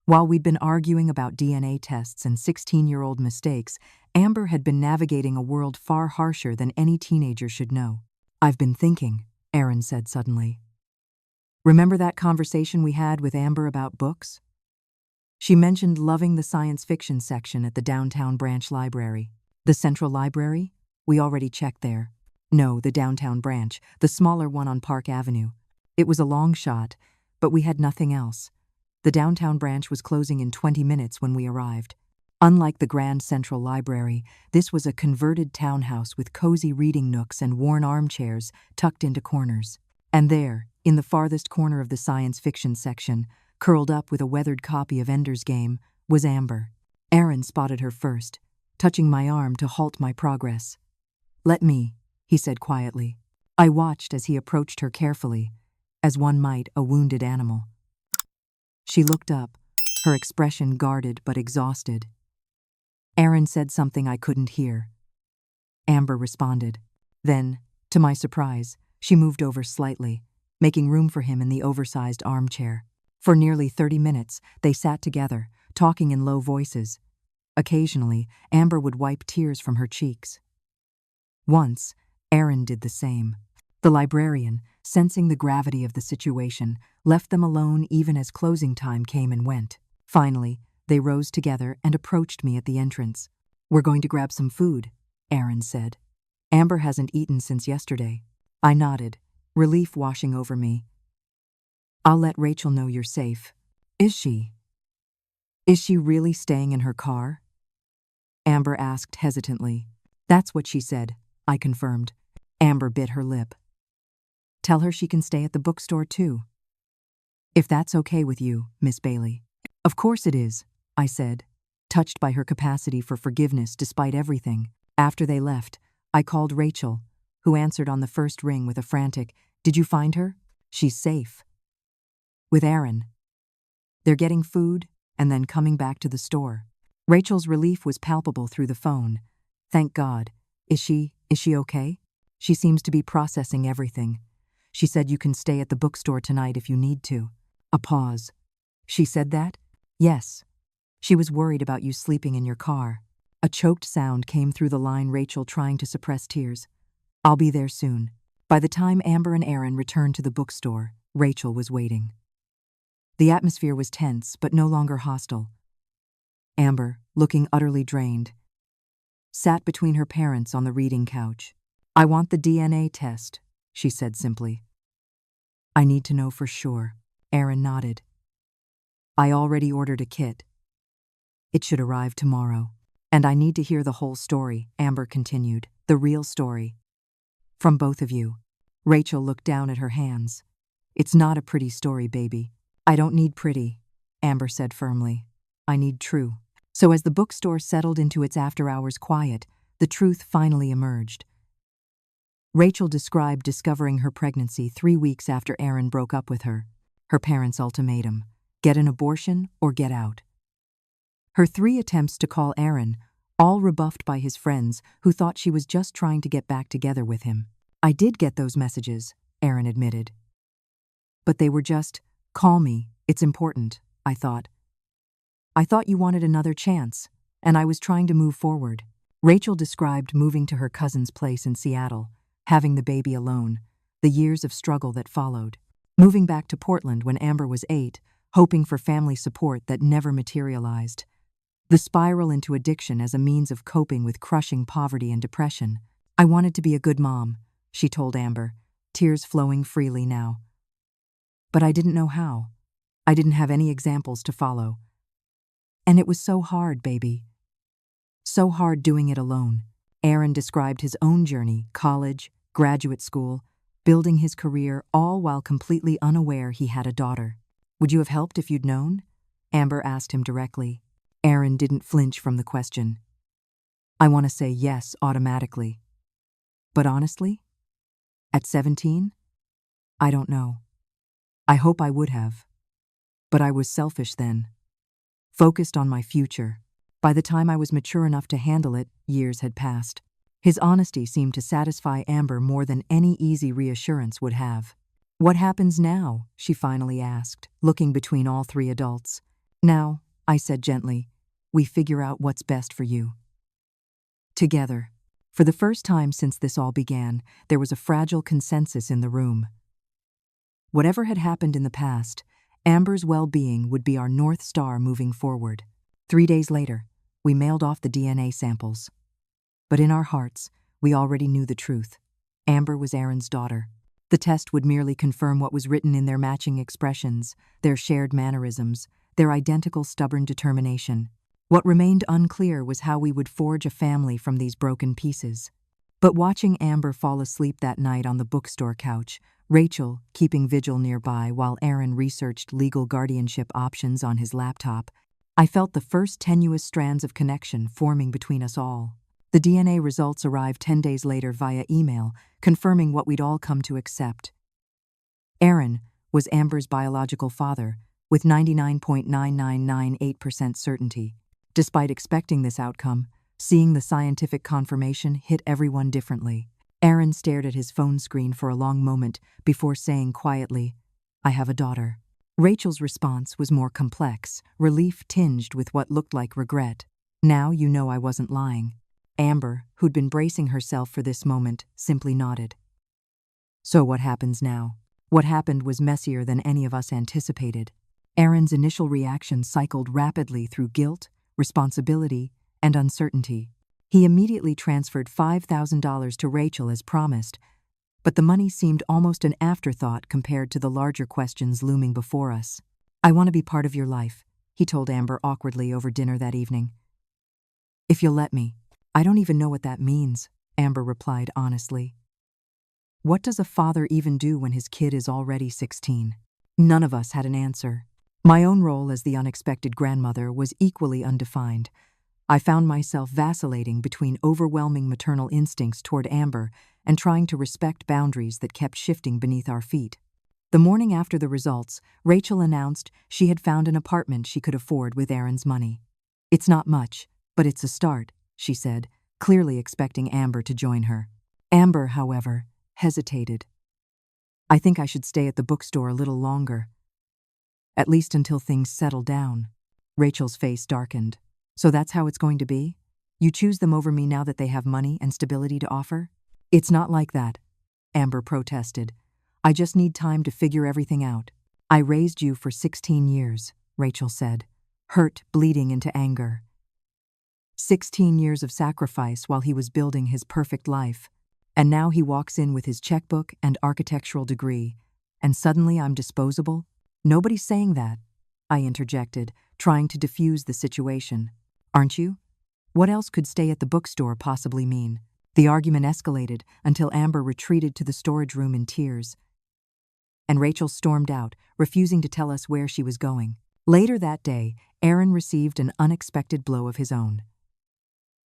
[SPEAKER 1] While we'd been arguing about DNA tests and 16-year-old mistakes, Amber had been navigating a world far harsher than any teenager should know. "I've been thinking," Aaron said suddenly. "Remember that conversation we had with Amber about books? She mentioned loving the science fiction section at the downtown branch library." "The central library? We already checked there." "No, the downtown branch, the smaller one on Park Avenue. It was a long shot, but we had nothing else. The downtown branch was closing in 20 minutes when we arrived. Unlike the Grand Central Library, this was a converted townhouse with cozy reading nooks and worn armchairs tucked into corners. And there, in the farthest corner of the science fiction section, curled up with a weathered copy of Ender's Game, was Amber. Aaron spotted her first, touching my arm to halt my progress. "Let me," he said quietly. I watched as he approached her carefully, as one might a wounded animal. She looked up, her expression guarded but exhausted. Aaron said something I couldn't hear. Amber responded. Then, to my surprise, she moved over slightly, making room for him in the oversized armchair. For nearly 30 minutes, they sat together, talking in low voices. Occasionally, Amber would wipe tears from her cheeks. Once, Aaron did the same. The librarian, sensing the gravity of the situation, left them alone even as closing time came and went. Finally, they rose together and approached me at the entrance. "We're going to grab some food," Aaron said. "Amber hasn't eaten since yesterday." I nodded, relief washing over me. "I'll let Rachel know you're safe." Is she? Is she really staying in her car?" Amber asked hesitantly. "That's what she said," I confirmed. Amber bit her lip. "Tell her she can stay at the bookstore too." "If that's okay with you, Miss Bailey." "Of course it is," I said, touched by her capacity for forgiveness despite everything. After they left, I called Rachel, who answered on the first ring with a frantic, "Did you find her?" "She's safe. With Aaron. They're getting food and then coming back to the store." Rachel's relief was palpable through the phone. "Thank God. Is she okay?" "She seems to be processing everything. She said you can stay at the bookstore tonight if you need to." A pause. "She said that?" "Yes. She was worried about you sleeping in your car." A choked sound came through the line, Rachel trying to suppress tears. "I'll be there soon." By the time Amber and Aaron returned to the bookstore, Rachel was waiting. The atmosphere was tense, but no longer hostile. Amber, looking utterly drained, sat between her parents on the reading couch. "I want the DNA test," she said simply. "I need to know for sure." Aaron nodded. "I already ordered a kit. It should arrive tomorrow. And I need to hear the whole story," Amber continued. "The real story. From both of you." Rachel looked down at her hands. "It's not a pretty story, baby." "I don't need pretty," Amber said firmly. "I need true." So as the bookstore settled into its after-hours quiet, the truth finally emerged. Rachel described discovering her pregnancy 3 weeks after Aaron broke up with her. Her parents' ultimatum: get an abortion or get out. Her 3 attempts to call Aaron, all rebuffed by his friends who thought she was just trying to get back together with him. "I did get those messages," Aaron admitted. "But they were just, 'Call me, it's important,' I thought. I thought you wanted another chance, and I was trying to move forward." Rachel described moving to her cousin's place in Seattle, having the baby alone, the years of struggle that followed. Moving back to Portland when Amber was 8, hoping for family support that never materialized. The spiral into addiction as a means of coping with crushing poverty and depression. "I wanted to be a good mom," she told Amber, tears flowing freely now. "But I didn't know how. I didn't have any examples to follow. And it was so hard, baby. So hard doing it alone." Aaron described his own journey, college, graduate school, building his career, all while completely unaware he had a daughter. "Would you have helped if you'd known?" Amber asked him directly. Aaron didn't flinch from the question. "I want to say yes automatically. But honestly, at 17, I don't know. I hope I would have. But I was selfish then. Focused on my future. By the time I was mature enough to handle it, years had passed." His honesty seemed to satisfy Amber more than any easy reassurance would have. "What happens now?" she finally asked, looking between all 3 adults. "Now," I said gently, "we figure out what's best for you. Together." For the first time since this all began, there was a fragile consensus in the room. Whatever had happened in the past, Amber's well-being would be our North Star moving forward. 3 days later, we mailed off the DNA samples. But in our hearts, we already knew the truth. Amber was Aaron's daughter. The test would merely confirm what was written in their matching expressions, their shared mannerisms, their identical stubborn determination. What remained unclear was how we would forge a family from these broken pieces. But watching Amber fall asleep that night on the bookstore couch, Rachel keeping vigil nearby while Aaron researched legal guardianship options on his laptop, I felt the first tenuous strands of connection forming between us all. The DNA results arrived 10 days later via email, confirming what we'd all come to accept. Aaron was Amber's biological father, with 99.9998% certainty. Despite expecting this outcome, seeing the scientific confirmation hit everyone differently. Aaron stared at his phone screen for a long moment before saying quietly, "I have a daughter." Rachel's response was more complex, relief tinged with what looked like regret. "Now you know I wasn't lying." Amber, who'd been bracing herself for this moment, simply nodded. "So what happens now?" What happened was messier than any of us anticipated. Aaron's initial reaction cycled rapidly through guilt, responsibility, and uncertainty. He immediately transferred $5,000 to Rachel as promised, but the money seemed almost an afterthought compared to the larger questions looming before us. "I want to be part of your life," he told Amber awkwardly over dinner that evening. "If you'll let me." "I don't even know what that means," Amber replied honestly. What does a father even do when his kid is already 16? None of us had an answer. My own role as the unexpected grandmother was equally undefined. I found myself vacillating between overwhelming maternal instincts toward Amber and trying to respect boundaries that kept shifting beneath our feet. The morning after the results, Rachel announced she had found an apartment she could afford with Aaron's money. "It's not much, but it's a start," she said, clearly expecting Amber to join her. Amber, however, hesitated. "I think I should stay at the bookstore a little longer. At least until things settle down." Rachel's face darkened. "So that's how it's going to be? You choose them over me now that they have money and stability to offer?" "It's not like that," Amber protested. "I just need time to figure everything out." "I raised you for 16 years, Rachel said, hurt bleeding into anger. 16 years of sacrifice while he was building his perfect life. And now he walks in with his checkbook and architectural degree, and suddenly I'm disposable? Nobody's saying that," I interjected, trying to diffuse the situation. "Aren't you?" What else could stay at the bookstore possibly mean? The argument escalated until Amber retreated to the storage room in tears, and Rachel stormed out, refusing to tell us where she was going. Later that day, Aaron received an unexpected blow of his own.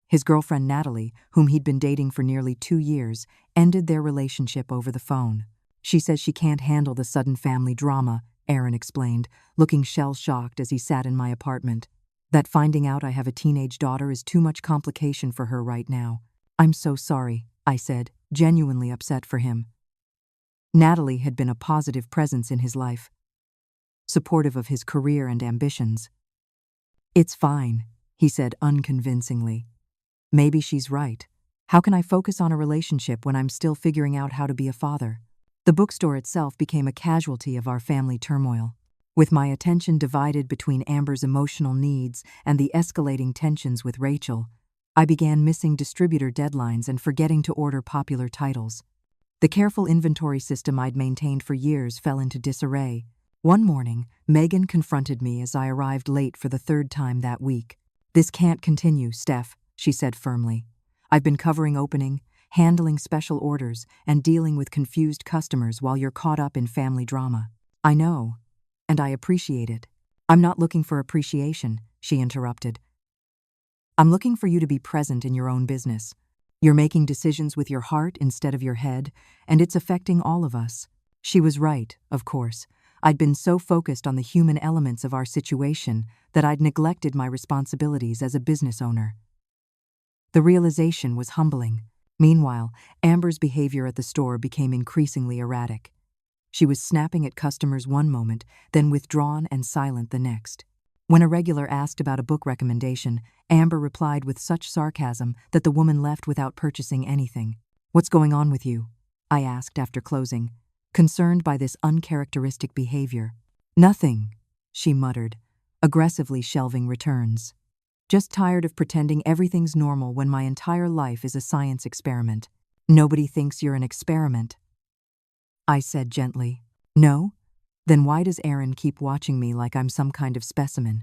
[SPEAKER 1] His girlfriend Natalie, whom he'd been dating for nearly 2 years, ended their relationship over the phone. "She says she can't handle the sudden family drama," Aaron explained, looking shell-shocked as he sat in my apartment. "That finding out I have a teenage daughter is too much complication for her right now." "I'm so sorry," I said, genuinely upset for him. Natalie had been a positive presence in his life, supportive of his career and ambitions. "It's fine," he said unconvincingly. "Maybe she's right. How can I focus on a relationship when I'm still figuring out how to be a father?" The bookstore itself became a casualty of our family turmoil. With my attention divided between Amber's emotional needs and the escalating tensions with Rachel, I began missing distributor deadlines and forgetting to order popular titles. The careful inventory system I'd maintained for years fell into disarray. One morning, Megan confronted me as I arrived late for the 3rd time that week. "This can't continue, Steph," she said firmly. "I've been covering opening, handling special orders, and dealing with confused customers while you're caught up in family drama. I know, and I appreciate it." "I'm not looking for appreciation," she interrupted. "I'm looking for you to be present in your own business. You're making decisions with your heart instead of your head, and it's affecting all of us." She was right, of course. I'd been so focused on the human elements of our situation that I'd neglected my responsibilities as a business owner. The realization was humbling. Meanwhile, Amber's behavior at the store became increasingly erratic. She was snapping at customers one moment, then withdrawn and silent the next. When a regular asked about a book recommendation, Amber replied with such sarcasm that the woman left without purchasing anything. "What's going on with you?" I asked after closing, concerned by this uncharacteristic behavior. "Nothing," she muttered, aggressively shelving returns. "Just tired of pretending everything's normal when my entire life is a science experiment." "Nobody thinks you're an experiment," I said gently. "No? Then why does Aaron keep watching me like I'm some kind of specimen?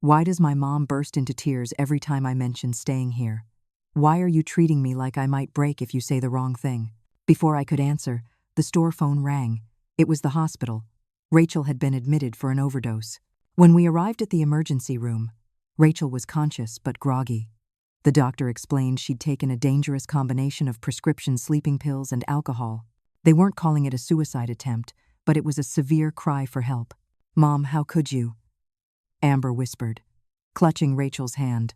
[SPEAKER 1] Why does my mom burst into tears every time I mention staying here? Why are you treating me like I might break if you say the wrong thing?" Before I could answer, the store phone rang. It was the hospital. Rachel had been admitted for an overdose. When we arrived at the emergency room, Rachel was conscious but groggy. The doctor explained she'd taken a dangerous combination of prescription sleeping pills and alcohol. They weren't calling it a suicide attempt, but it was a severe cry for help. "Mom, how could you?" Amber whispered, clutching Rachel's hand.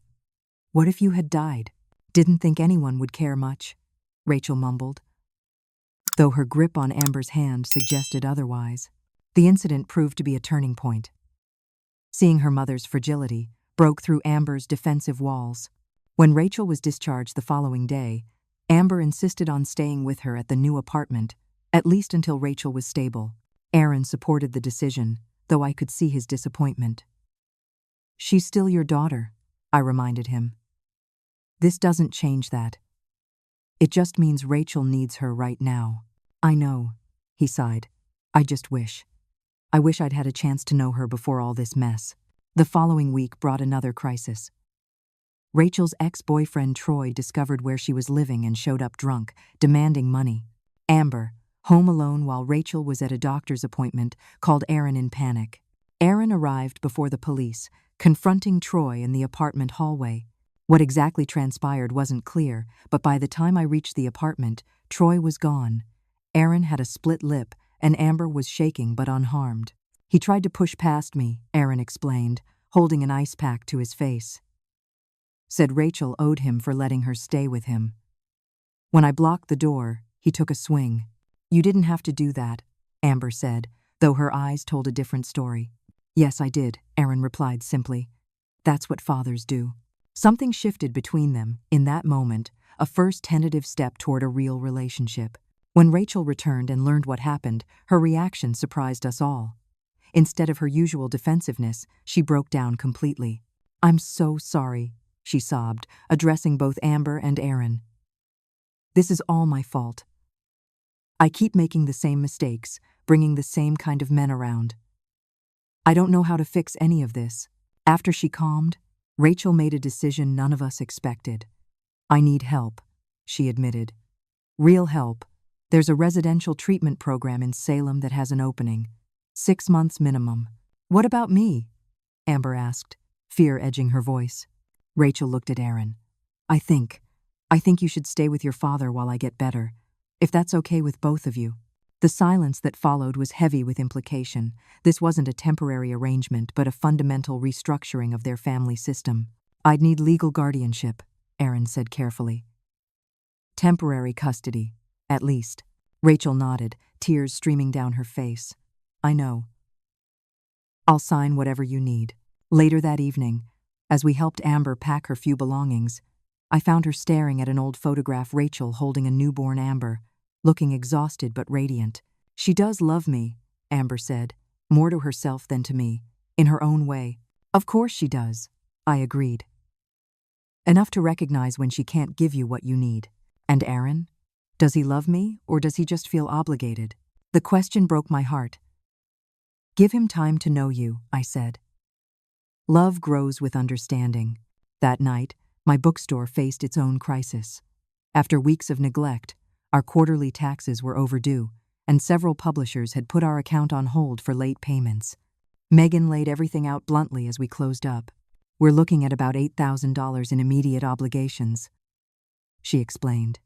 [SPEAKER 1] "What if you had died? Didn't think anyone would care much," Rachel mumbled, though her grip on Amber's hand suggested otherwise. The incident proved to be a turning point. Seeing her mother's fragility broke through Amber's defensive walls. When Rachel was discharged the following day, Amber insisted on staying with her at the new apartment, at least until Rachel was stable. Aaron supported the decision, though I could see his disappointment. "She's still your daughter," I reminded him. "This doesn't change that. It just means Rachel needs her right now." "I know," he sighed. "I wish I'd had a chance to know her before all this mess." The following week brought another crisis. Rachel's ex-boyfriend Troy discovered where she was living and showed up drunk, demanding money. Amber, home alone while Rachel was at a doctor's appointment, called Aaron in panic. Aaron arrived before the police, confronting Troy in the apartment hallway. What exactly transpired wasn't clear, but by the time I reached the apartment, Troy was gone. Aaron had a split lip, and Amber was shaking but unharmed. "He tried to push past me," Aaron explained, holding an ice pack to his face. Said Rachel owed him for letting her stay with him. When I blocked the door, he took a swing. "You didn't have to do that," Amber said, though her eyes told a different story. "Yes, I did," Aaron replied simply. "That's what fathers do." Something shifted between them, in that moment, a first tentative step toward a real relationship. When Rachel returned and learned what happened, her reaction surprised us all. Instead of her usual defensiveness, she broke down completely. "I'm so sorry," she sobbed, addressing both Amber and Aaron. "This is all my fault. I keep making the same mistakes, bringing the same kind of men around. I don't know how to fix any of this." After she calmed, Rachel made a decision none of us expected. "I need help," she admitted. "Real help. There's a residential treatment program in Salem that has an opening. 6 months minimum." "What about me?" Amber asked, fear edging her voice. Rachel looked at Aaron. I think you should stay with your father while I get better, if that's okay with both of you." The silence that followed was heavy with implication. This wasn't a temporary arrangement, but a fundamental restructuring of their family system. "I'd need legal guardianship," Aaron said carefully. "Temporary custody, at least." Rachel nodded, tears streaming down her face. "I know. I'll sign whatever you need." Later that evening, as we helped Amber pack her few belongings, I found her staring at an old photograph, Rachel holding a newborn Amber, looking exhausted but radiant. "She does love me," Amber said, more to herself than to me, in her own way. "Of course she does," I agreed. "Enough to recognize when she can't give you what you need." "And Aaron? Does he love me, or does he just feel obligated?" The question broke my heart. "Give him time to know you," I said. "Love grows with understanding." That night, my bookstore faced its own crisis. After weeks of neglect, our quarterly taxes were overdue, and several publishers had put our account on hold for late payments. Megan laid everything out bluntly as we closed up. "We're looking at about $8,000 in immediate obligations," she explained.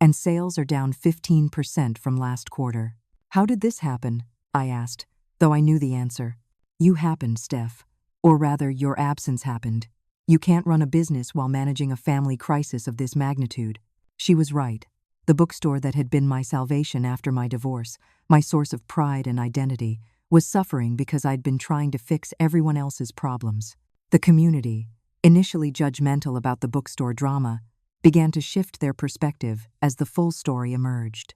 [SPEAKER 1] "And sales are down 15% from last quarter." "How did this happen?" I asked, though I knew the answer. "You happened, Steph. Or rather, your absence happened. You can't run a business while managing a family crisis of this magnitude." She was right. The bookstore that had been my salvation after my divorce, my source of pride and identity, was suffering because I'd been trying to fix everyone else's problems. The community, initially judgmental about the bookstore drama, began to shift their perspective as the full story emerged.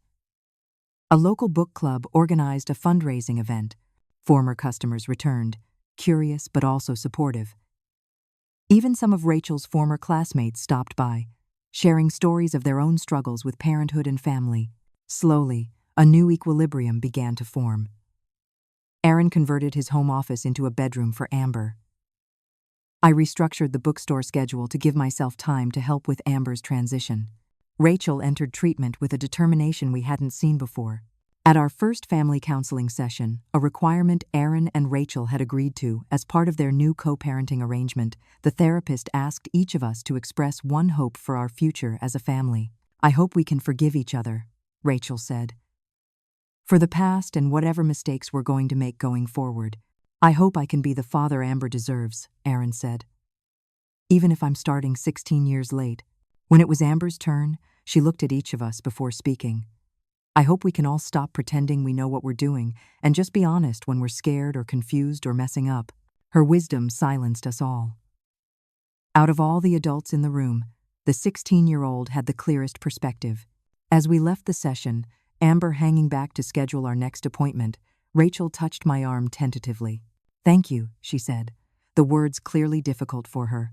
[SPEAKER 1] A local book club organized a fundraising event. Former customers returned, curious but also supportive. Even some of Rachel's former classmates stopped by, sharing stories of their own struggles with parenthood and family. Slowly, a new equilibrium began to form. Aaron converted his home office into a bedroom for Amber. I restructured the bookstore schedule to give myself time to help with Amber's transition. Rachel entered treatment with a determination we hadn't seen before. At our first family counseling session, a requirement Aaron and Rachel had agreed to as part of their new co-parenting arrangement, the therapist asked each of us to express one hope for our future as a family. "I hope we can forgive each other," Rachel said. For the past and whatever mistakes we're going to make going forward. I hope I can be the father Amber deserves, Aaron said. Even if I'm starting 16 years late. When it was Amber's turn, she looked at each of us before speaking. I hope we can all stop pretending we know what we're doing and just be honest when we're scared or confused or messing up. Her wisdom silenced us all. Out of all the adults in the room, the 16-year-old had the clearest perspective. As we left the session, Amber hanging back to schedule our next appointment, Rachel touched my arm tentatively. "Thank you," she said, the words clearly difficult for her.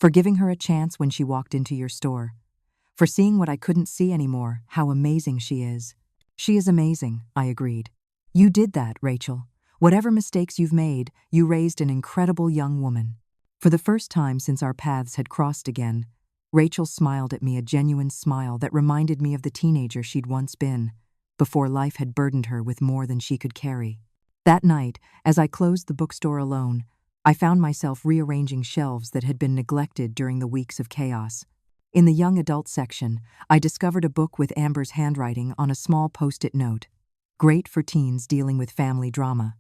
[SPEAKER 1] "For giving her a chance when she walked into your store. For seeing what I couldn't see anymore, how amazing she is." "She is amazing," I agreed. "You did that, Rachel. Whatever mistakes you've made, you raised an incredible young woman." For the first time since our paths had crossed again, Rachel smiled at me, a genuine smile that reminded me of the teenager she'd once been, before life had burdened her with more than she could carry. That night, as I closed the bookstore alone, I found myself rearranging shelves that had been neglected during the weeks of chaos. In the young adult section, I discovered a book with Amber's handwriting on a small post-it note. Great for teens dealing with family drama.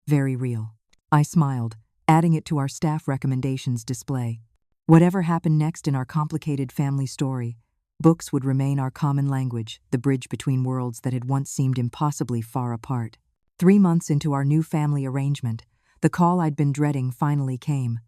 [SPEAKER 1] Very real. I smiled, adding it to our staff recommendations display. Whatever happened next in our complicated family story, books would remain our common language, the bridge between worlds that had once seemed impossibly far apart. 3 months into our new family arrangement, the call I'd been dreading finally came.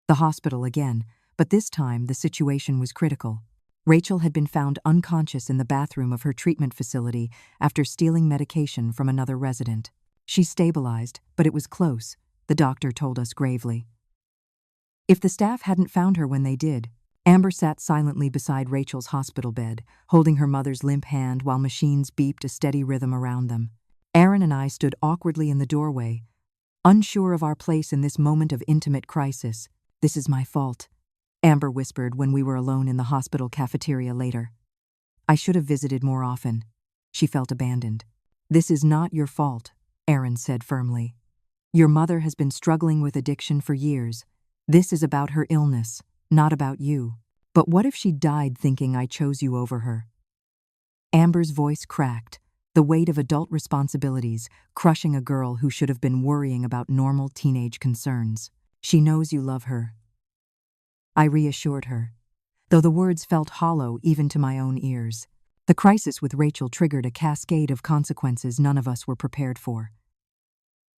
[SPEAKER 1] The hospital again, but this time the situation was critical. Rachel had been found unconscious in the bathroom of her treatment facility after stealing medication from another resident. She stabilized, but it was close, the doctor told us gravely. If the staff hadn't found her when they did, Amber sat silently beside Rachel's hospital bed, holding her mother's limp hand while machines beeped a steady rhythm around them. Aaron and I stood awkwardly in the doorway, unsure of our place in this moment of intimate crisis. "This is my fault," Amber whispered when we were alone in the hospital cafeteria later. "I should have visited more often." She felt abandoned. "This is not your fault," Aaron said firmly. "Your mother has been struggling with addiction for years. This is about her illness, not about you. But what if she died thinking I chose you over her?" Amber's voice cracked, the weight of adult responsibilities crushing a girl who should have been worrying about normal teenage concerns. "She knows you love her," I reassured her, though the words felt hollow even to my own ears. The crisis with Rachel triggered a cascade of consequences none of us were prepared for.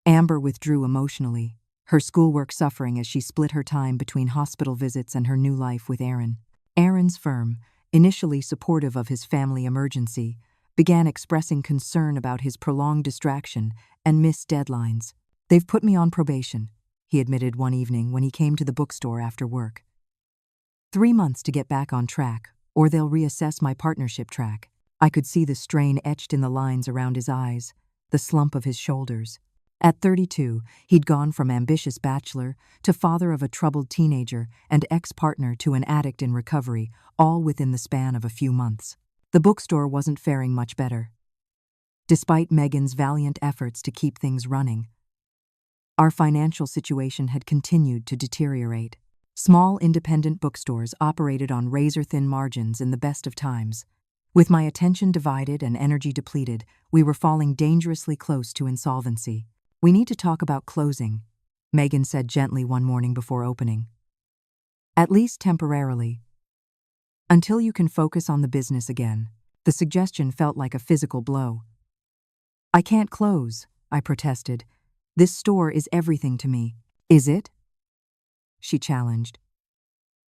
[SPEAKER 1] Amber withdrew emotionally, her schoolwork suffering as she split her time between hospital visits and her new life with Aaron. Aaron's firm, initially supportive of his family emergency, began expressing concern about his prolonged distraction and missed deadlines. "They've put me on probation," he admitted one evening when he came to the bookstore after work. 3 months to get back on track, or they'll reassess my partnership track." I could see the strain etched in the lines around his eyes, the slump of his shoulders. At 32, he'd gone from ambitious bachelor to father of a troubled teenager and ex-partner to an addict in recovery, all within the span of a few months. The bookstore wasn't faring much better. Despite Megan's valiant efforts to keep things running, our financial situation had continued to deteriorate. Small independent bookstores operated on razor-thin margins in the best of times. With my attention divided and energy depleted, we were falling dangerously close to insolvency. "We need to talk about closing," Megan said gently one morning before opening. "At least temporarily. Until you can focus on the business again." The suggestion felt like a physical blow. "I can't close," I protested. "This store is everything to me." "Is it?" she challenged.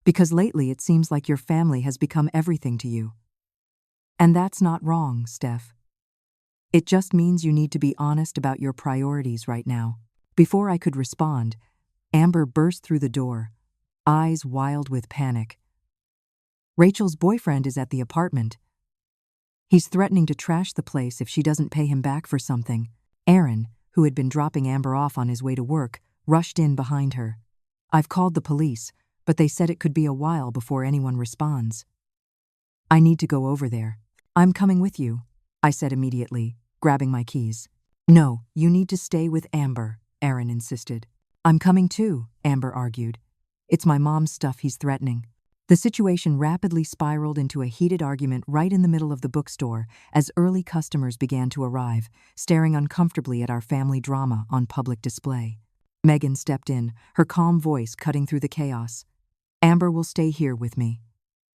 [SPEAKER 1] "Because lately it seems like your family has become everything to you." "And that's not wrong, Steph. It just means you need to be honest about your priorities right now." Before I could respond, Amber burst through the door, eyes wild with panic. "Rachel's boyfriend is at the apartment. He's threatening to trash the place if she doesn't pay him back for something." Aaron, who had been dropping Amber off on his way to work, rushed in behind her. "I've called the police, but they said it could be a while before anyone responds." "I need to go over there." "I'm coming with you," I said immediately, grabbing my keys. "No, you need to stay with Amber," Aaron insisted. "I'm coming too," Amber argued. "It's my mom's stuff he's threatening." The situation rapidly spiraled into a heated argument right in the middle of the bookstore as early customers began to arrive, staring uncomfortably at our family drama on public display. Megan stepped in, her calm voice cutting through the chaos. "Amber will stay here with me.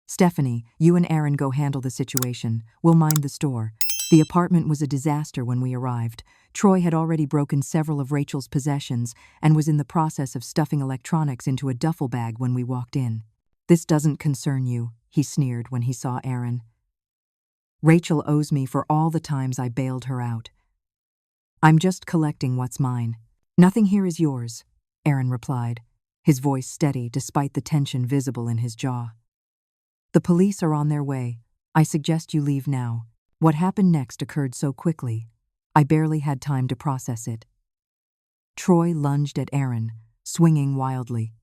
[SPEAKER 1] Stephanie, you and Aaron go handle the situation. We'll mind the store." The apartment was a disaster when we arrived. Troy had already broken several of Rachel's possessions and was in the process of stuffing electronics into a duffel bag when we walked in. "This doesn't concern you," he sneered when he saw Aaron. "Rachel owes me for all the times I bailed her out. I'm just collecting what's mine." "Nothing here is yours," Aaron replied, his voice steady despite the tension visible in his jaw. "The police are on their way. I suggest you leave now." What happened next occurred so quickly, I barely had time to process it. Troy lunged at Aaron, swinging wildly.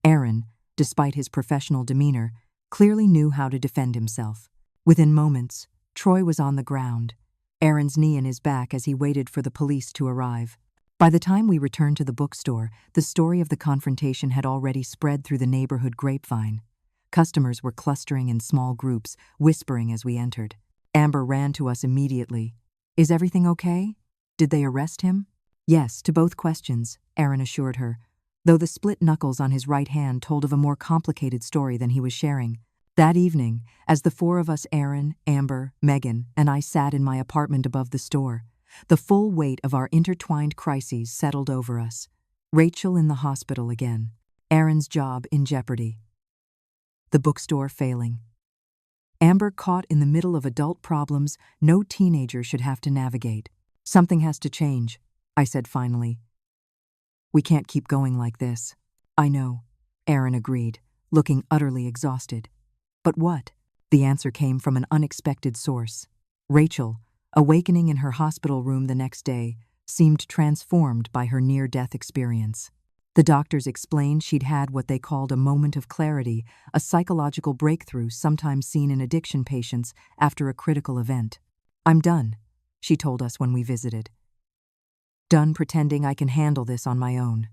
[SPEAKER 1] Aaron, despite his professional demeanor, clearly knew how to defend himself. Within moments, Troy was on the ground, Aaron's knee in his back as he waited for the police to arrive. By the time we returned to the bookstore, the story of the confrontation had already spread through the neighborhood grapevine. Customers were clustering in small groups, whispering as we entered. Amber ran to us immediately. "Is everything okay? Did they arrest him?" "Yes, to both questions," Aaron assured her, though the split knuckles on his right hand told of a more complicated story than he was sharing. That evening, as the four of us, Aaron, Amber, Megan, and I sat in my apartment above the store, the full weight of our intertwined crises settled over us. Rachel in the hospital again. Aaron's job in jeopardy. The bookstore failing. Amber caught in the middle of adult problems no teenager should have to navigate. "Something has to change," I said finally. "We can't keep going like this." "I know," Aaron agreed, looking utterly exhausted. "But what?" The answer came from an unexpected source. Rachel, awakening in her hospital room the next day, seemed transformed by her near-death experience. The doctors explained she'd had what they called a moment of clarity, a psychological breakthrough sometimes seen in addiction patients after a critical event. "I'm done," she told us when we visited. "Done pretending I can handle this on my own.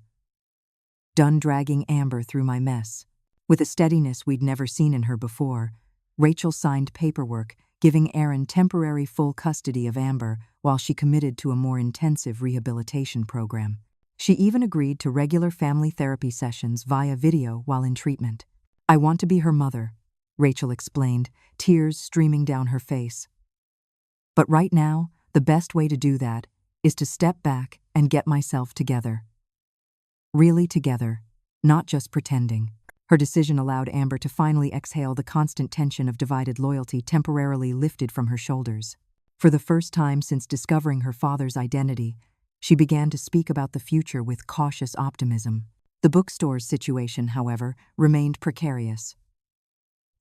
[SPEAKER 1] Done dragging Amber through my mess." With a steadiness we'd never seen in her before, Rachel signed paperwork giving Aaron temporary full custody of Amber while she committed to a more intensive rehabilitation program. She even agreed to regular family therapy sessions via video while in treatment. "I want to be her mother," Rachel explained, tears streaming down her face. "But right now, the best way to do that is to step back and get myself together." Really together, not just pretending. Her decision allowed Amber to finally exhale the constant tension of divided loyalty temporarily lifted from her shoulders. For the first time since discovering her father's identity, she began to speak about the future with cautious optimism. The bookstore's situation, however, remained precarious.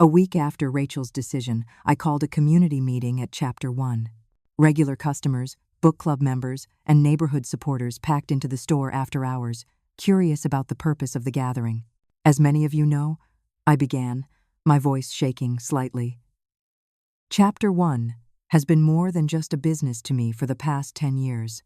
[SPEAKER 1] A week after Rachel's decision, I called a community meeting at Chapter 1. Regular customers, book club members, and neighborhood supporters packed into the store after hours, curious about the purpose of the gathering. "As many of you know," I began, my voice shaking slightly, "Chapter 1 has been more than just a business to me for the past 10 years.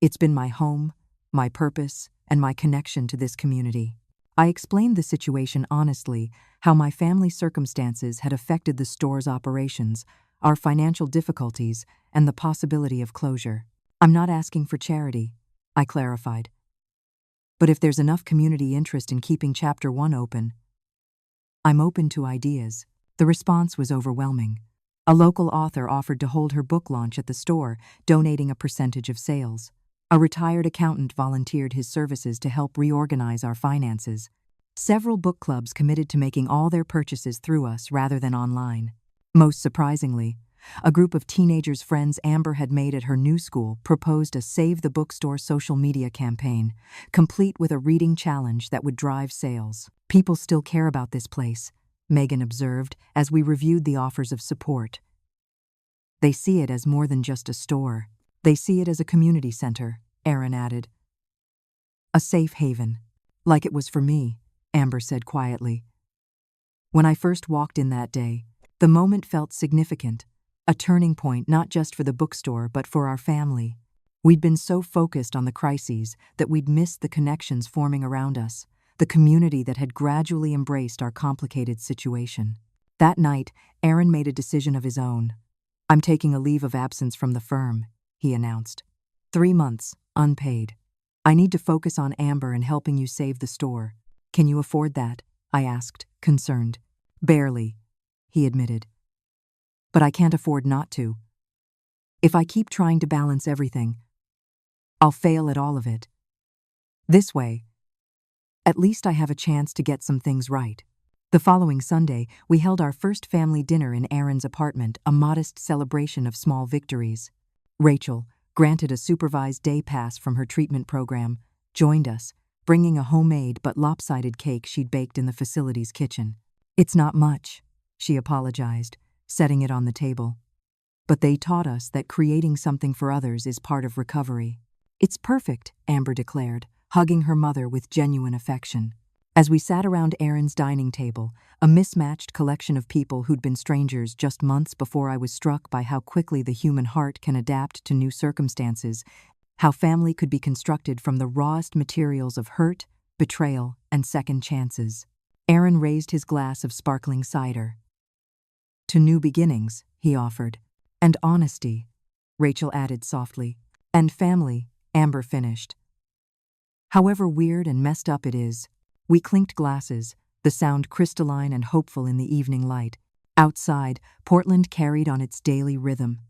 [SPEAKER 1] It's been my home, my purpose, and my connection to this community." I explained the situation honestly, how my family's circumstances had affected the store's operations, our financial difficulties, and the possibility of closure. "I'm not asking for charity," I clarified. "But if there's enough community interest in keeping Chapter 1 open, I'm open to ideas." The response was overwhelming. A local author offered to hold her book launch at the store, donating a percentage of sales. A retired accountant volunteered his services to help reorganize our finances. Several book clubs committed to making all their purchases through us rather than online. Most surprisingly, a group of teenagers' friends Amber had made at her new school proposed a Save the Bookstore social media campaign, complete with a reading challenge that would drive sales. "People still care about this place," Megan observed as we reviewed the offers of support. "They see it as more than just a store. They see it as a community center," Aaron added. "A safe haven. Like it was for me," Amber said quietly. When I first walked in that day, the moment felt significant, a turning point not just for the bookstore but for our family. We'd been so focused on the crises that we'd missed the connections forming around us, the community that had gradually embraced our complicated situation. That night, Aaron made a decision of his own. "I'm taking a leave of absence from the firm," he announced. 3 months, unpaid. "I need to focus on Amber and helping you save the store." "Can you afford that?" I asked, concerned. "Barely," he admitted. "But I can't afford not to. If I keep trying to balance everything, I'll fail at all of it. This way, at least I have a chance to get some things right." The following Sunday, we held our first family dinner in Aaron's apartment, a modest celebration of small victories. Rachel, granted a supervised day pass from her treatment program, joined us, bringing a homemade but lopsided cake she'd baked in the facility's kitchen. "It's not much," she apologized, setting it on the table. "But they taught us that creating something for others is part of recovery." "It's perfect," Amber declared, hugging her mother with genuine affection. As we sat around Aaron's dining table, a mismatched collection of people who'd been strangers just months before, I was struck by how quickly the human heart can adapt to new circumstances, how family could be constructed from the rawest materials of hurt, betrayal, and second chances. Aaron raised his glass of sparkling cider. "To new beginnings," he offered. "And honesty," Rachel added softly. "And family," Amber finished. "However weird and messed up it is." We clinked glasses, the sound crystalline and hopeful in the evening light. Outside, Portland carried on its daily rhythm.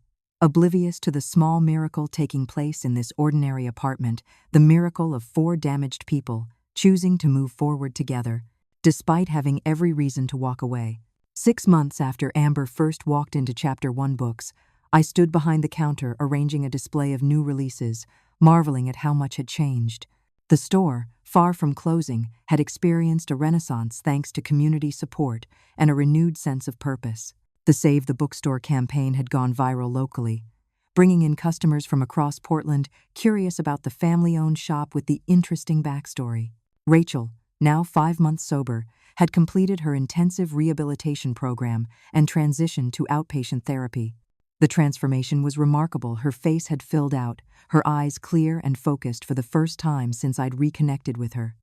[SPEAKER 1] Oblivious to the small miracle taking place in this ordinary apartment, the miracle of 4 damaged people choosing to move forward together, despite having every reason to walk away. 6 months after Amber first walked into Chapter 1 Books, I stood behind the counter arranging a display of new releases, marveling at how much had changed. The store, far from closing, had experienced a renaissance thanks to community support and a renewed sense of purpose. The Save the Bookstore campaign had gone viral locally, bringing in customers from across Portland curious about the family-owned shop with the interesting backstory. Rachel, now 5 months sober, had completed her intensive rehabilitation program and transitioned to outpatient therapy. The transformation was remarkable. Her face had filled out, her eyes clear and focused for the first time since I'd reconnected with her.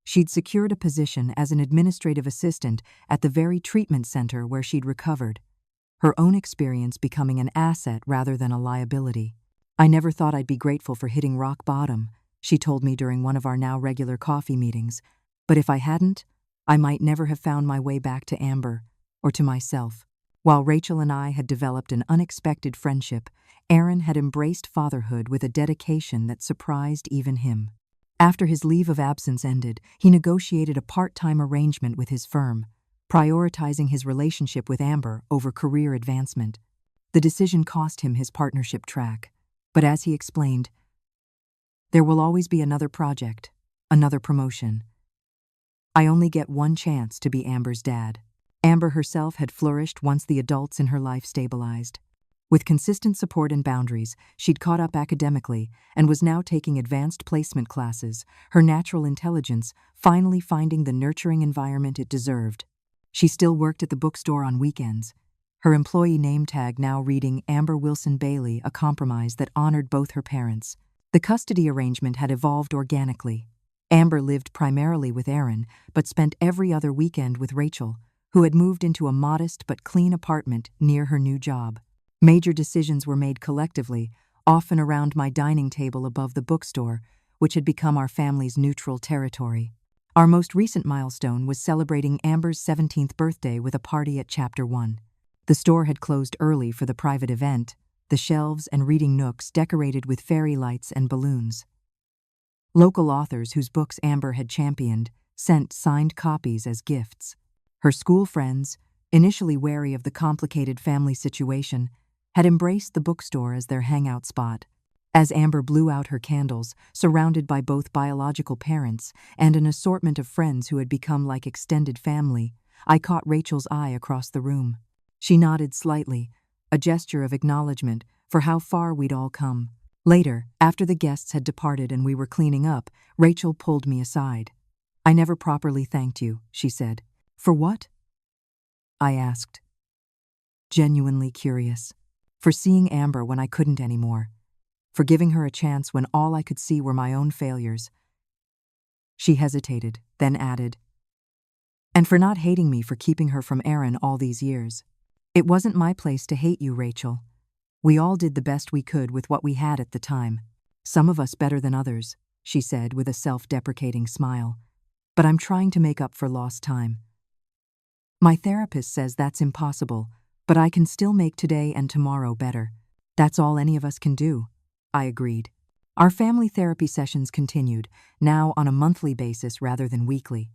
[SPEAKER 1] She'd secured a position as an administrative assistant at the very treatment center where she'd recovered, her own experience becoming an asset rather than a liability. "I never thought I'd be grateful for hitting rock bottom," she told me during one of our now regular coffee meetings. "But if I hadn't, I might never have found my way back to Amber, or to myself." While Rachel and I had developed an unexpected friendship, Aaron had embraced fatherhood with a dedication that surprised even him. After his leave of absence ended, he negotiated a part-time arrangement with his firm, prioritizing his relationship with Amber over career advancement. The decision cost him his partnership track, but as he explained, "There will always be another project, another promotion. I only get one chance to be Amber's dad." Amber herself had flourished once the adults in her life stabilized. With consistent support and boundaries, she'd caught up academically and was now taking advanced placement classes, her natural intelligence finally finding the nurturing environment it deserved. She still worked at the bookstore on weekends, her employee name tag now reading Amber Wilson Bailey, a compromise that honored both her parents. The custody arrangement had evolved organically. Amber lived primarily with Aaron, but spent every other weekend with Rachel, who had moved into a modest but clean apartment near her new job. Major decisions were made collectively, often around my dining table above the bookstore, which had become our family's neutral territory. Our most recent milestone was celebrating Amber's 17th birthday with a party at Chapter 1. The store had closed early for the private event, the shelves and reading nooks decorated with fairy lights and balloons. Local authors whose books Amber had championed sent signed copies as gifts. Her school friends, initially wary of the complicated family situation, had embraced the bookstore as their hangout spot. As Amber blew out her candles, surrounded by both biological parents and an assortment of friends who had become like extended family, I caught Rachel's eye across the room. She nodded slightly, a gesture of acknowledgement for how far we'd all come. Later, after the guests had departed and we were cleaning up, Rachel pulled me aside. "I never properly thanked you," she said. "For what?" I asked, genuinely curious. "For seeing Amber when I couldn't anymore. For giving her a chance when all I could see were my own failures." She hesitated, then added, "And for not hating me for keeping her from Aaron all these years. It wasn't my place to hate you, Rachel. We all did the best we could with what we had at the time. Some of us better than others," she said with a self-deprecating smile. "But I'm trying to make up for lost time. My therapist says that's impossible, but I can still make today and tomorrow better. That's all any of us can do." I agreed. Our family therapy sessions continued, now on a monthly basis rather than weekly.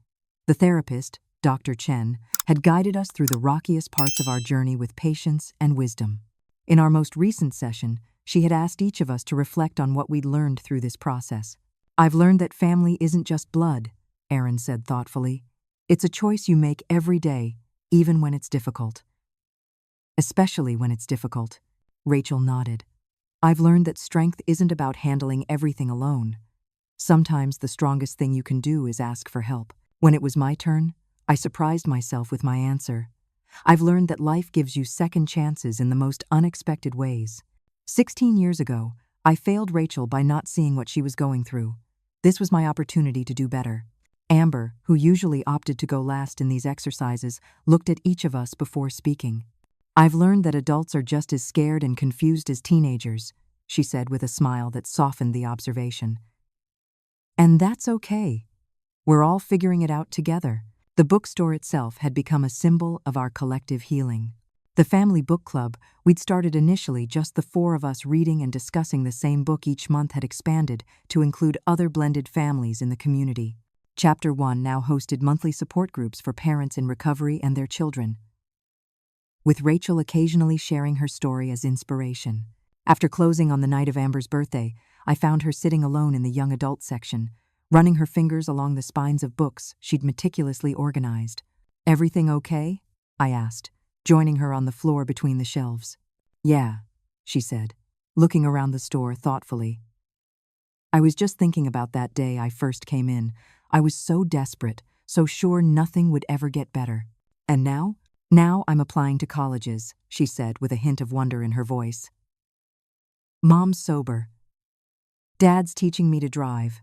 [SPEAKER 1] The therapist, Dr. Chen, had guided us through the rockiest parts of our journey with patience and wisdom. In our most recent session, she had asked each of us to reflect on what we'd learned through this process. "I've learned that family isn't just blood," Aaron said thoughtfully. "It's a choice you make every day, even when it's difficult." "Especially when it's difficult," Rachel nodded. "I've learned that strength isn't about handling everything alone. Sometimes the strongest thing you can do is ask for help." When it was my turn, I surprised myself with my answer. "I've learned that life gives you second chances in the most unexpected ways. 16 years ago, I failed Rachel by not seeing what she was going through. This was my opportunity to do better." Amber, who usually opted to go last in these exercises, looked at each of us before speaking. "I've learned that adults are just as scared and confused as teenagers," she said with a smile that softened the observation. "And that's okay. We're all figuring it out together." The bookstore itself had become a symbol of our collective healing. The family book club we'd started initially just the four of us reading and discussing the same book each month had expanded to include other blended families in the community. Chapter 1 now hosted monthly support groups for parents in recovery and their children, with Rachel occasionally sharing her story as inspiration. After closing on the night of Amber's birthday, I found her sitting alone in the young adult section, running her fingers along the spines of books she'd meticulously organized. "Everything okay?" I asked, joining her on the floor between the shelves. "Yeah," she said, looking around the store thoughtfully. "I was just thinking about that day I first came in. I was so desperate, so sure nothing would ever get better. And now? Now I'm applying to colleges," she said with a hint of wonder in her voice. "Mom's sober. Dad's teaching me to drive.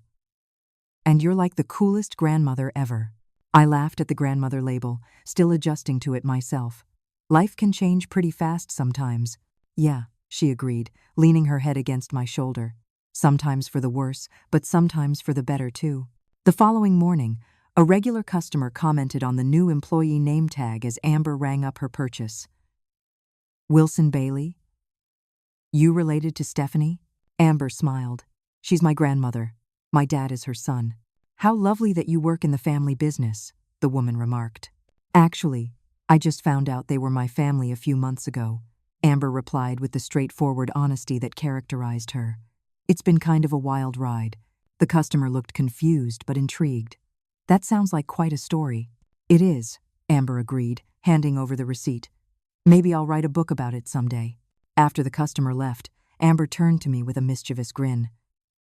[SPEAKER 1] And you're like the coolest grandmother ever." I laughed at the grandmother label, still adjusting to it myself. "Life can change pretty fast sometimes." "Yeah," she agreed, leaning her head against my shoulder. "Sometimes for the worse, but sometimes for the better too." The following morning, a regular customer commented on the new employee name tag as Amber rang up her purchase. "Wilson Bailey? You related to Stephanie?" Amber smiled. "She's my grandmother. My dad is her son." "How lovely that you work in the family business," the woman remarked. "Actually, I just found out they were my family a few months ago," Amber replied with the straightforward honesty that characterized her. "It's been kind of a wild ride." The customer looked confused but intrigued. "That sounds like quite a story." "It is," Amber agreed, handing over the receipt. "Maybe I'll write a book about it someday." After the customer left, Amber turned to me with a mischievous grin.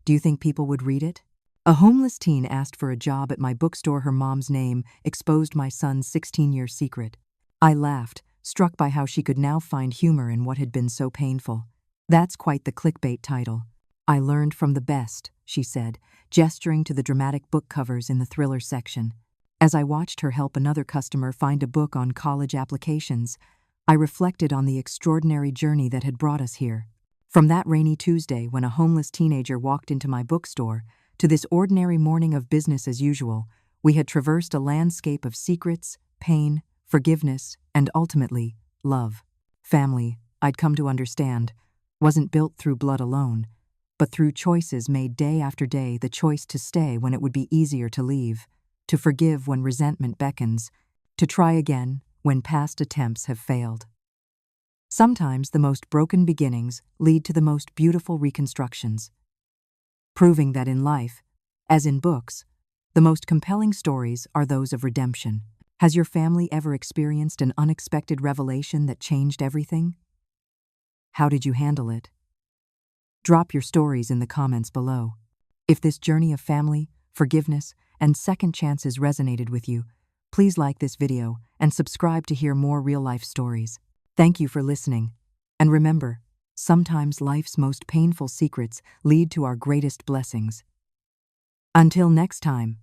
[SPEAKER 1] "Do you think people would read it?" "A homeless teen asked for a job at my bookstore. Her mom's name exposed my son's 16-year secret." I laughed, struck by how she could now find humor in what had been so painful. "That's quite the clickbait title." "I learned from the best," she said, gesturing to the dramatic book covers in the thriller section. As I watched her help another customer find a book on college applications, I reflected on the extraordinary journey that had brought us here. From that rainy Tuesday when a homeless teenager walked into my bookstore, to this ordinary morning of business as usual, we had traversed a landscape of secrets, pain, forgiveness, and ultimately, love. Family, I'd come to understand, wasn't built through blood alone, but through choices made day after day, the choice to stay when it would be easier to leave, to forgive when resentment beckons, to try again when past attempts have failed. Sometimes the most broken beginnings lead to the most beautiful reconstructions, proving that in life, as in books, the most compelling stories are those of redemption. Has your family ever experienced an unexpected revelation that changed everything? How did you handle it? Drop your stories in the comments below. If this journey of family, forgiveness, and second chances resonated with you, please like this video and subscribe to hear more real-life stories. Thank you for listening. And remember, sometimes life's most painful secrets lead to our greatest blessings. Until next time.